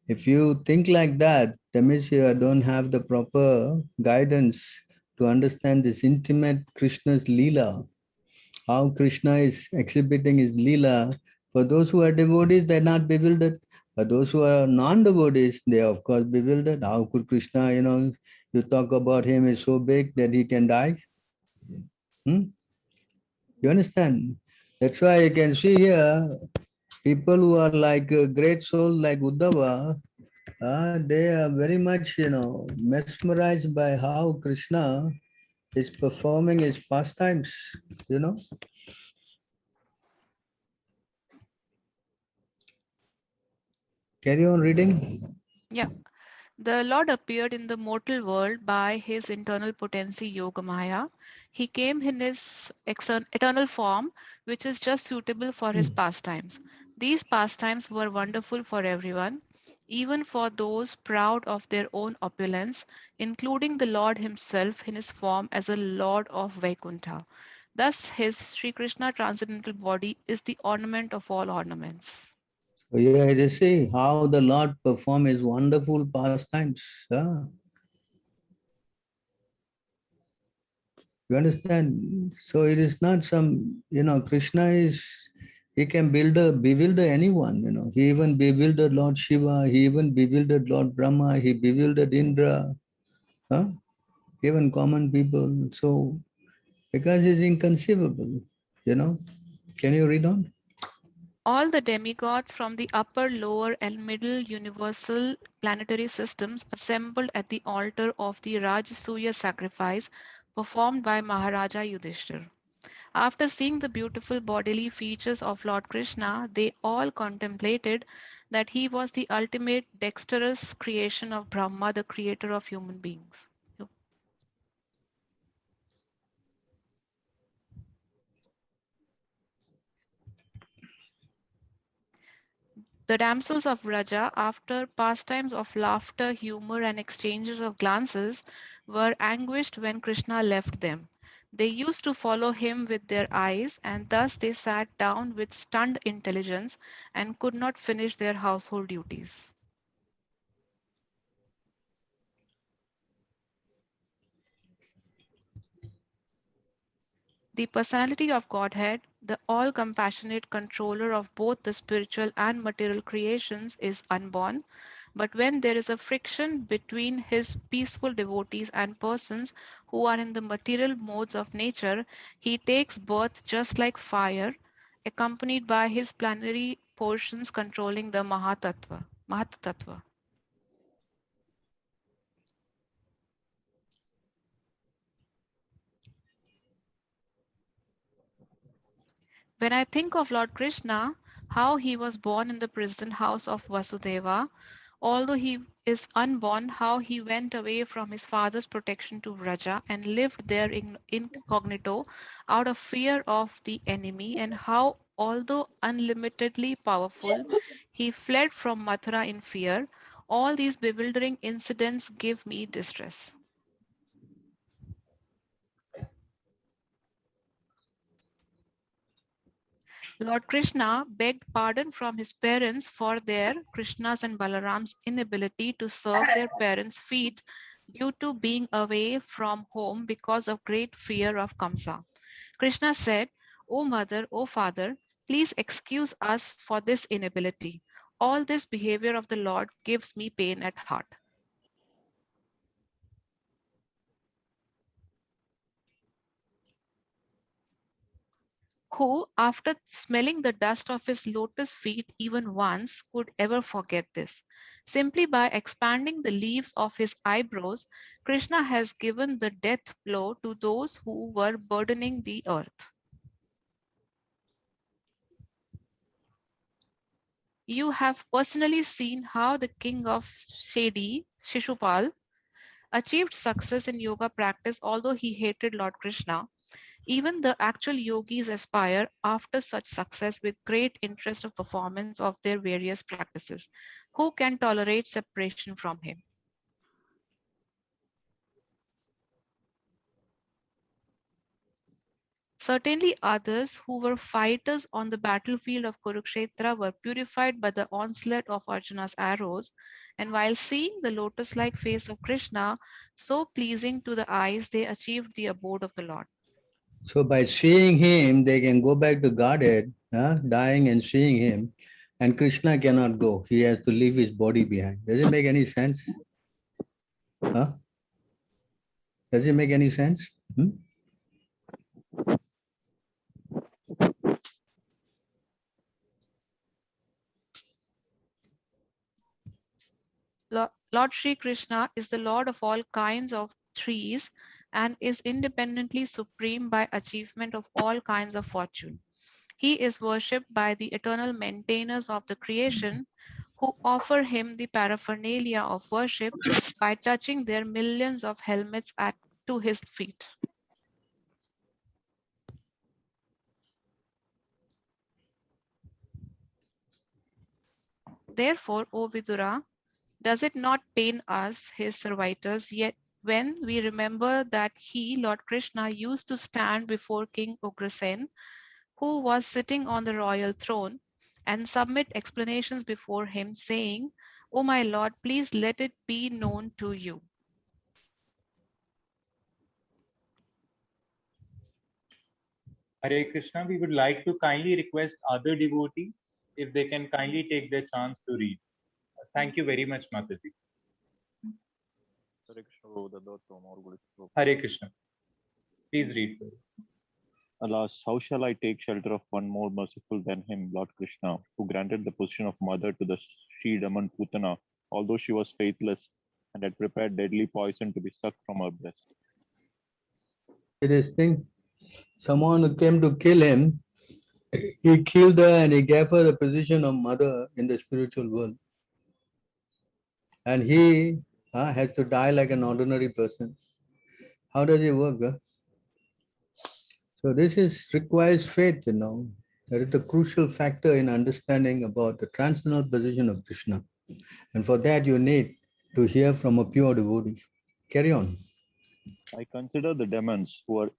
If you think like that means you don't have the proper guidance to understand this intimate Krishna's Leela, how Krishna is exhibiting his Leela. For those who are devotees, they're not bewildered. For those who are non-devotees, they are of course bewildered. How could Krishna, you talk about him is so big that he can die? You understand? That's why you can see here, people who are like a great soul like Uddhava, they are very much, mesmerized by how Krishna is performing his pastimes, Carry on reading. Yeah. The Lord appeared in the mortal world by his internal potency Yogamaya. He came in his eternal form, which is just suitable for his pastimes. These pastimes were wonderful for everyone, even for those proud of their own opulence, including the Lord himself in his form as a Lord of Vaikuntha. Thus, his Sri Krishna transcendental body is the ornament of all ornaments. So yeah, you see how the Lord perform his wonderful pastimes. You understand? So it is not some, Krishna is, he can bewilder anyone, He even bewildered Lord Shiva, he even bewildered Lord Brahma, he bewildered Indra, even common people. So, because it's inconceivable, Can you read on? All the demigods from the upper, lower, and middle universal planetary systems assembled at the altar of the Rajasuya sacrifice performed by Maharaja Yudhishthir. After seeing the beautiful bodily features of Lord Krishna, they all contemplated that he was the ultimate dexterous creation of Brahma, the creator of human beings. The damsels of Vraja, after pastimes of laughter, humor, and exchanges of glances, were anguished when Krishna left them. They used to follow him with their eyes, and thus they sat down with stunned intelligence and could not finish their household duties. The personality of Godhead, the all-compassionate controller of both the spiritual and material creations, is unborn. But when there is a friction between his peaceful devotees and persons who are in the material modes of nature, he takes birth just like fire, accompanied by his planetary portions controlling the Mahatattva. When I think of Lord Krishna, how he was born in the prison house of Vasudeva, although he is unborn, how he went away from his father's protection to Vraja and lived there incognito out of fear of the enemy, and how, although unlimitedly powerful, he fled from Mathura in fear, all these bewildering incidents give me distress. Lord Krishna begged pardon from his parents for their, Krishna's and Balaram's, inability to serve their parents' feet due to being away from home because of great fear of Kamsa. Krishna said, "O mother, O father, please excuse us for this inability. All this behavior of the Lord gives me pain at heart." Who, after smelling the dust of his lotus feet even once, could ever forget this? Simply by expanding the leaves of his eyebrows, Krishna has given the death blow to those who were burdening the earth. You have personally seen how the king of Shedi, Shishupal, achieved success in yoga practice although he hated Lord Krishna. Even the actual yogis aspire after such success with great interest of performance of their various practices. Who can tolerate separation from him? Certainly others who were fighters on the battlefield of Kurukshetra were purified by the onslaught of Arjuna's arrows, and while seeing the lotus-like face of Krishna, so pleasing to the eyes, they achieved the abode of the Lord. So by seeing him, they can go back to Godhead, dying and seeing him, and Krishna cannot go. He has to leave his body behind. Does it make any sense? Huh? Does it make any sense? Lord Sri Krishna is the Lord of all kinds of trees and is independently supreme by achievement of all kinds of fortune. He is worshipped by the eternal maintainers of the creation who offer him the paraphernalia of worship by touching their millions of helmets to his feet. Therefore, O Vidura, does it not pain us, his servitors, yet when we remember that he, Lord Krishna, used to stand before King Ugrasen, who was sitting on the royal throne, and submit explanations before him, saying, "O my Lord, please let it be known to you." Hare Krishna, we would like to kindly request other devotees if they can kindly take their chance to read. Thank you very much, Mataji. Hare Krishna. Please read. Alas, how shall I take shelter of one more merciful than him, Lord Krishna, who granted the position of mother to the Sri-Daman Putana, although she was faithless and had prepared deadly poison to be sucked from her breast? This thing, someone who came to kill him, he killed her and he gave her the position of mother in the spiritual world. And he has to die like an ordinary person. How does it work? So this requires faith, That is the crucial factor in understanding about the transcendental position of Krishna. And for that you need to hear from a pure devotee. Carry on. I consider the demons who are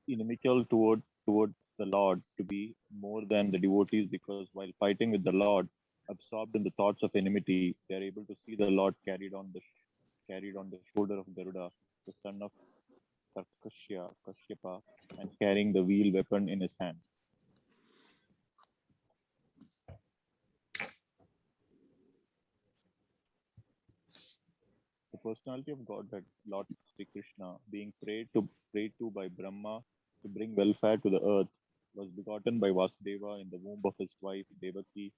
inimical toward the Lord to be more than the devotees, because while fighting with the Lord, absorbed in the thoughts of enmity, they are able to see the Lord carried on the shoulder of Garuda, the son of Kashyapa, and carrying the wheel weapon in his hand. The personality of Godhead, Lord Sri Krishna, being prayed to by Brahma to bring welfare to the earth, was begotten by Vasudeva in the womb of his wife Devaki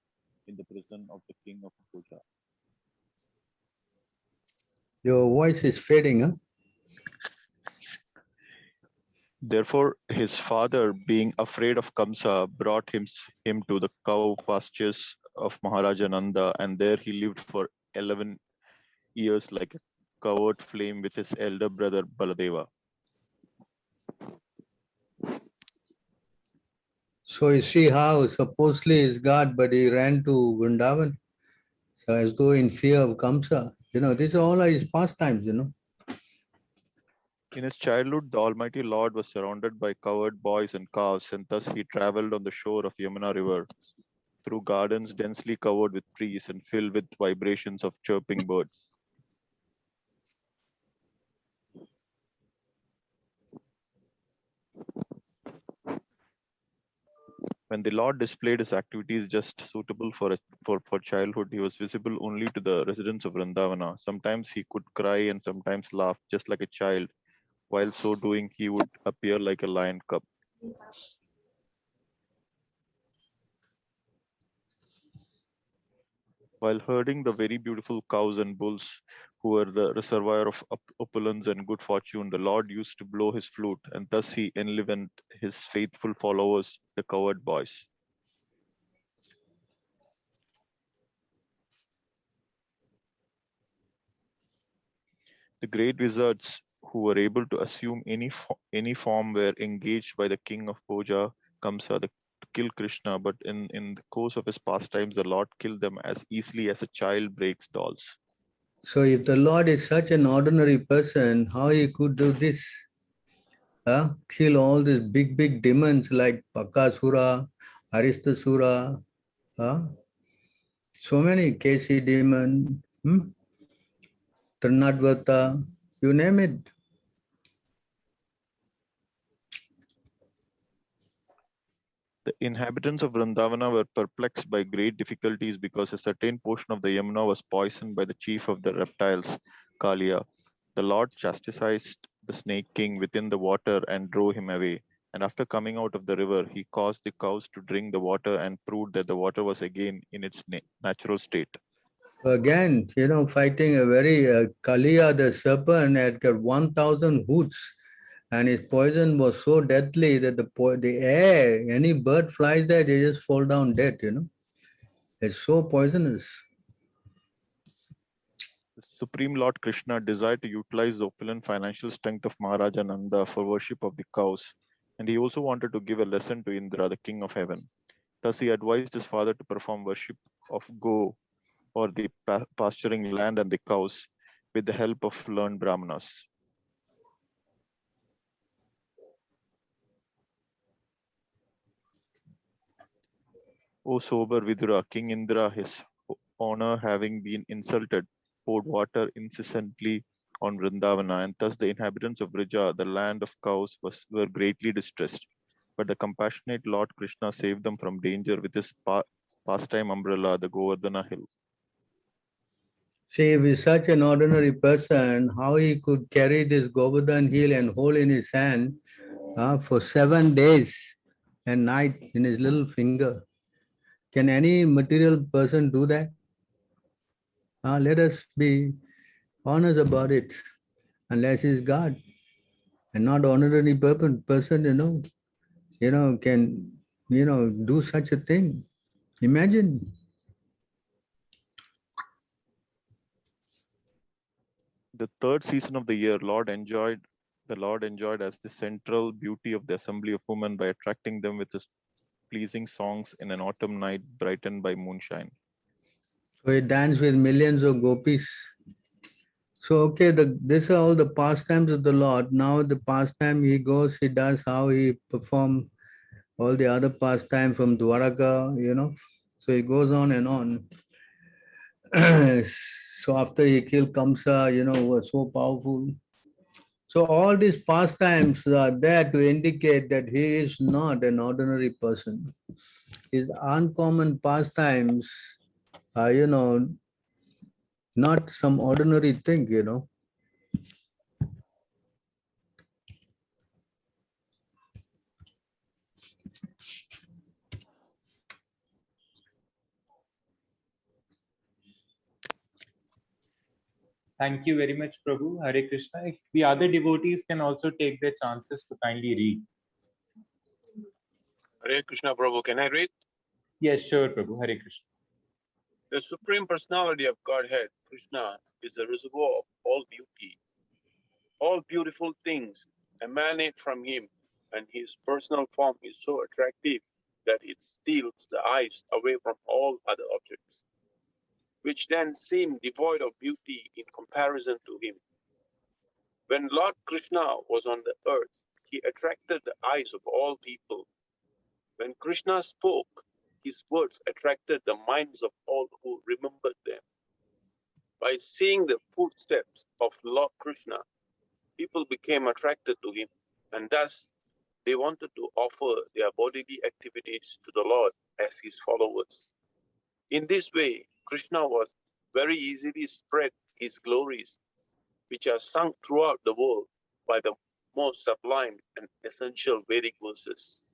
in the prison of the king of Bhoja. Your voice is fading, huh? Therefore, his father, being afraid of Kamsa, brought him to the cow pastures of Maharaja Nanda, and there he lived for 11 years like a covered flame with his elder brother Baladeva. So you see how supposedly is God, but he ran to Vrindavan. So as though in fear of Kamsa. These are all his pastimes, In his childhood, the Almighty Lord was surrounded by cowherd boys and calves, and thus he traveled on the shore of Yamuna River, through gardens densely covered with trees and filled with vibrations of chirping birds. When the Lord displayed his activities just suitable for childhood, he was visible only to the residents of Vrindavana. Sometimes he could cry and sometimes laugh, just like a child. While so doing, he would appear like a lion cub. While herding the very beautiful cows and bulls, who were the reservoir of opulence and good fortune, the Lord used to blow his flute, and thus he enlivened his faithful followers, the cowherd boys. The great wizards who were able to assume any form were engaged by the king of Bhoja, Kamsa, to kill Krishna, but in the course of his pastimes, the Lord killed them as easily as a child breaks dolls. So if the Lord is such an ordinary person, how he could do this? Kill all these big demons like Pakasura, Aristasura, so many Kesi demon, Trinadvata, you name it. The inhabitants of Vrindavana were perplexed by great difficulties because a certain portion of the Yamuna was poisoned by the chief of the reptiles, Kalia. The Lord chastised the snake king within the water and drove him away. And after coming out of the river, he caused the cows to drink the water and proved that the water was again in its natural state. Again, fighting a very Kalia, the serpent, had got 1,000 hoots, and his poison was so deadly that the air, any bird flies there, they just fall down dead. It's so poisonous. The Supreme Lord Krishna desired to utilize the opulent financial strength of Maharaja Nanda for worship of the cows, and he also wanted to give a lesson to Indra, the king of heaven. Thus he advised his father to perform worship of Go, or the pasturing land, and the cows, with the help of learned Brahmanas. O sober Vidura, King Indra, his honor having been insulted, poured water incessantly on Vrindavana, and thus the inhabitants of Vrija, the land of cows, were greatly distressed. But the compassionate Lord Krishna saved them from danger with his pastime umbrella, the Govardhana hill. See, if he's such an ordinary person, how he could carry this Govardhan hill and hold in his hand for 7 days? and night in his little finger. Can any material person do that? Let us be honest about it. Unless he's God and not ordinary person, can, do such a thing. Imagine. The third season of the year, the Lord enjoyed as the central beauty of the assembly of women by attracting them with his pleasing songs in an autumn night brightened by moonshine. So he danced with millions of gopis. So, okay, these are all the pastimes of the Lord. Now the pastime he goes, he does how he perform all the other pastime from Dwaraka, So he goes on and on. So after he killed Kamsa, who was so powerful. So all these pastimes are there to indicate that he is not an ordinary person. His uncommon pastimes are, not some ordinary thing. Thank you very much, Prabhu. Hare Krishna. If the other devotees can also take their chances to kindly read. Hare Krishna, Prabhu. Can I read? Yes, sure, Prabhu. Hare Krishna. The Supreme Personality of Godhead, Krishna, is the reservoir of all beauty. All beautiful things emanate from him, and his personal form is so attractive that it steals the eyes away from all other objects, which then seem devoid of beauty in comparison to him. When Lord Krishna was on the earth, he attracted the eyes of all people. When Krishna spoke, his words attracted the minds of all who remembered them. By seeing the footsteps of Lord Krishna, people became attracted to him, and thus they wanted to offer their bodily activities to the Lord as his followers. In this way, Krishna was very easily spread his glories, which are sung throughout the world by the most sublime and essential Vedic verses.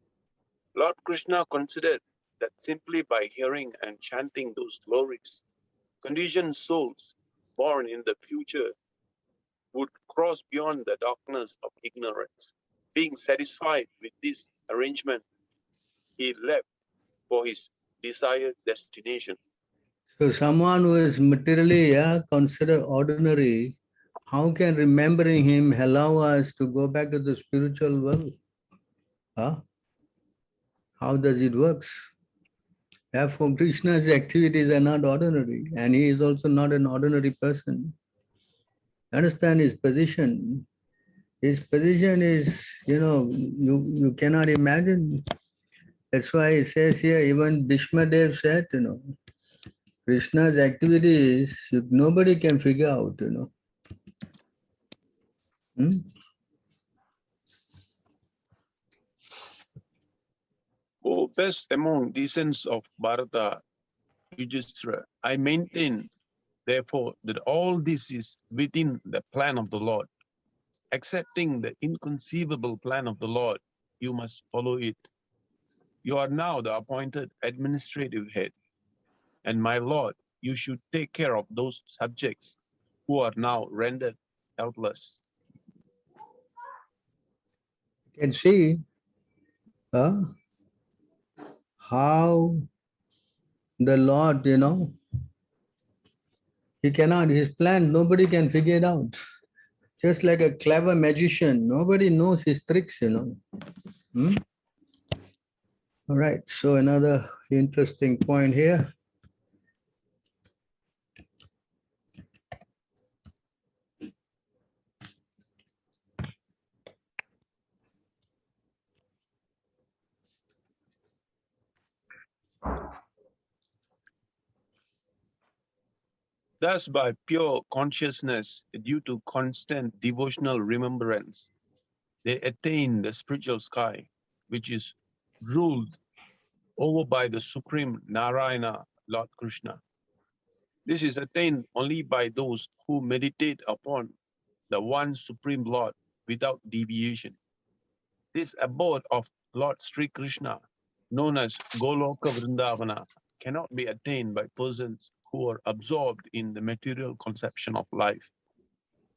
Lord Krishna considered that simply by hearing and chanting those glories, conditioned souls born in the future would cross beyond the darkness of ignorance. Being satisfied with this arrangement, he left for his desired destination. So someone who is materially considered ordinary, how can remembering him allow us to go back to the spiritual world? How does it work? Therefore, Krishna's activities are not ordinary, and he is also not an ordinary person. Understand his position. His position is, you cannot imagine. That's why it says here, even Bhishma Dev said, Krishna's activities, nobody can figure out, O best among descendants of Bharata, Yudhishthira, I maintain, therefore, that all this is within the plan of the Lord. Accepting the inconceivable plan of the Lord, you must follow it. You are now the appointed administrative head. And my Lord, you should take care of those subjects who are now rendered helpless. You can see how the Lord, he cannot, his plan, nobody can figure it out. Just like a clever magician, nobody knows his tricks, All right, so another interesting point here. Thus, by pure consciousness, due to constant devotional remembrance, they attain the spiritual sky, which is ruled over by the Supreme Narayana, Lord Krishna. This is attained only by those who meditate upon the one Supreme Lord without deviation. This abode of Lord Sri Krishna, known as Goloka Vrindavana, cannot be attained by persons who are absorbed in the material conception of life.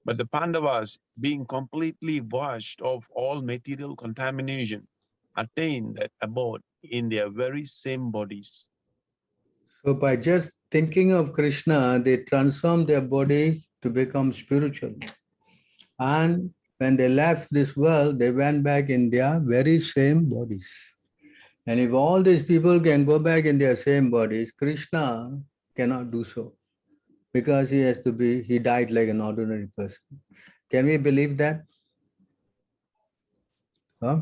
But the Pandavas, being completely washed of all material contamination, attained that abode in their very same bodies. So by just thinking of Krishna, they transform their body to become spiritual. And when they left this world, they went back in their very same bodies. And if all these people can go back in their same bodies, Krishna cannot do so. Because he died like an ordinary person. Can we believe that? Huh?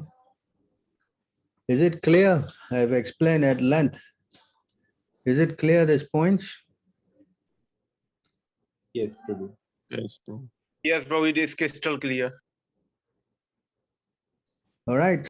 Is it clear? I have explained at length. Is it clear, these points? Yes, Prabhu. Yes, Prabhu. Yes, bro, it is crystal clear. All right.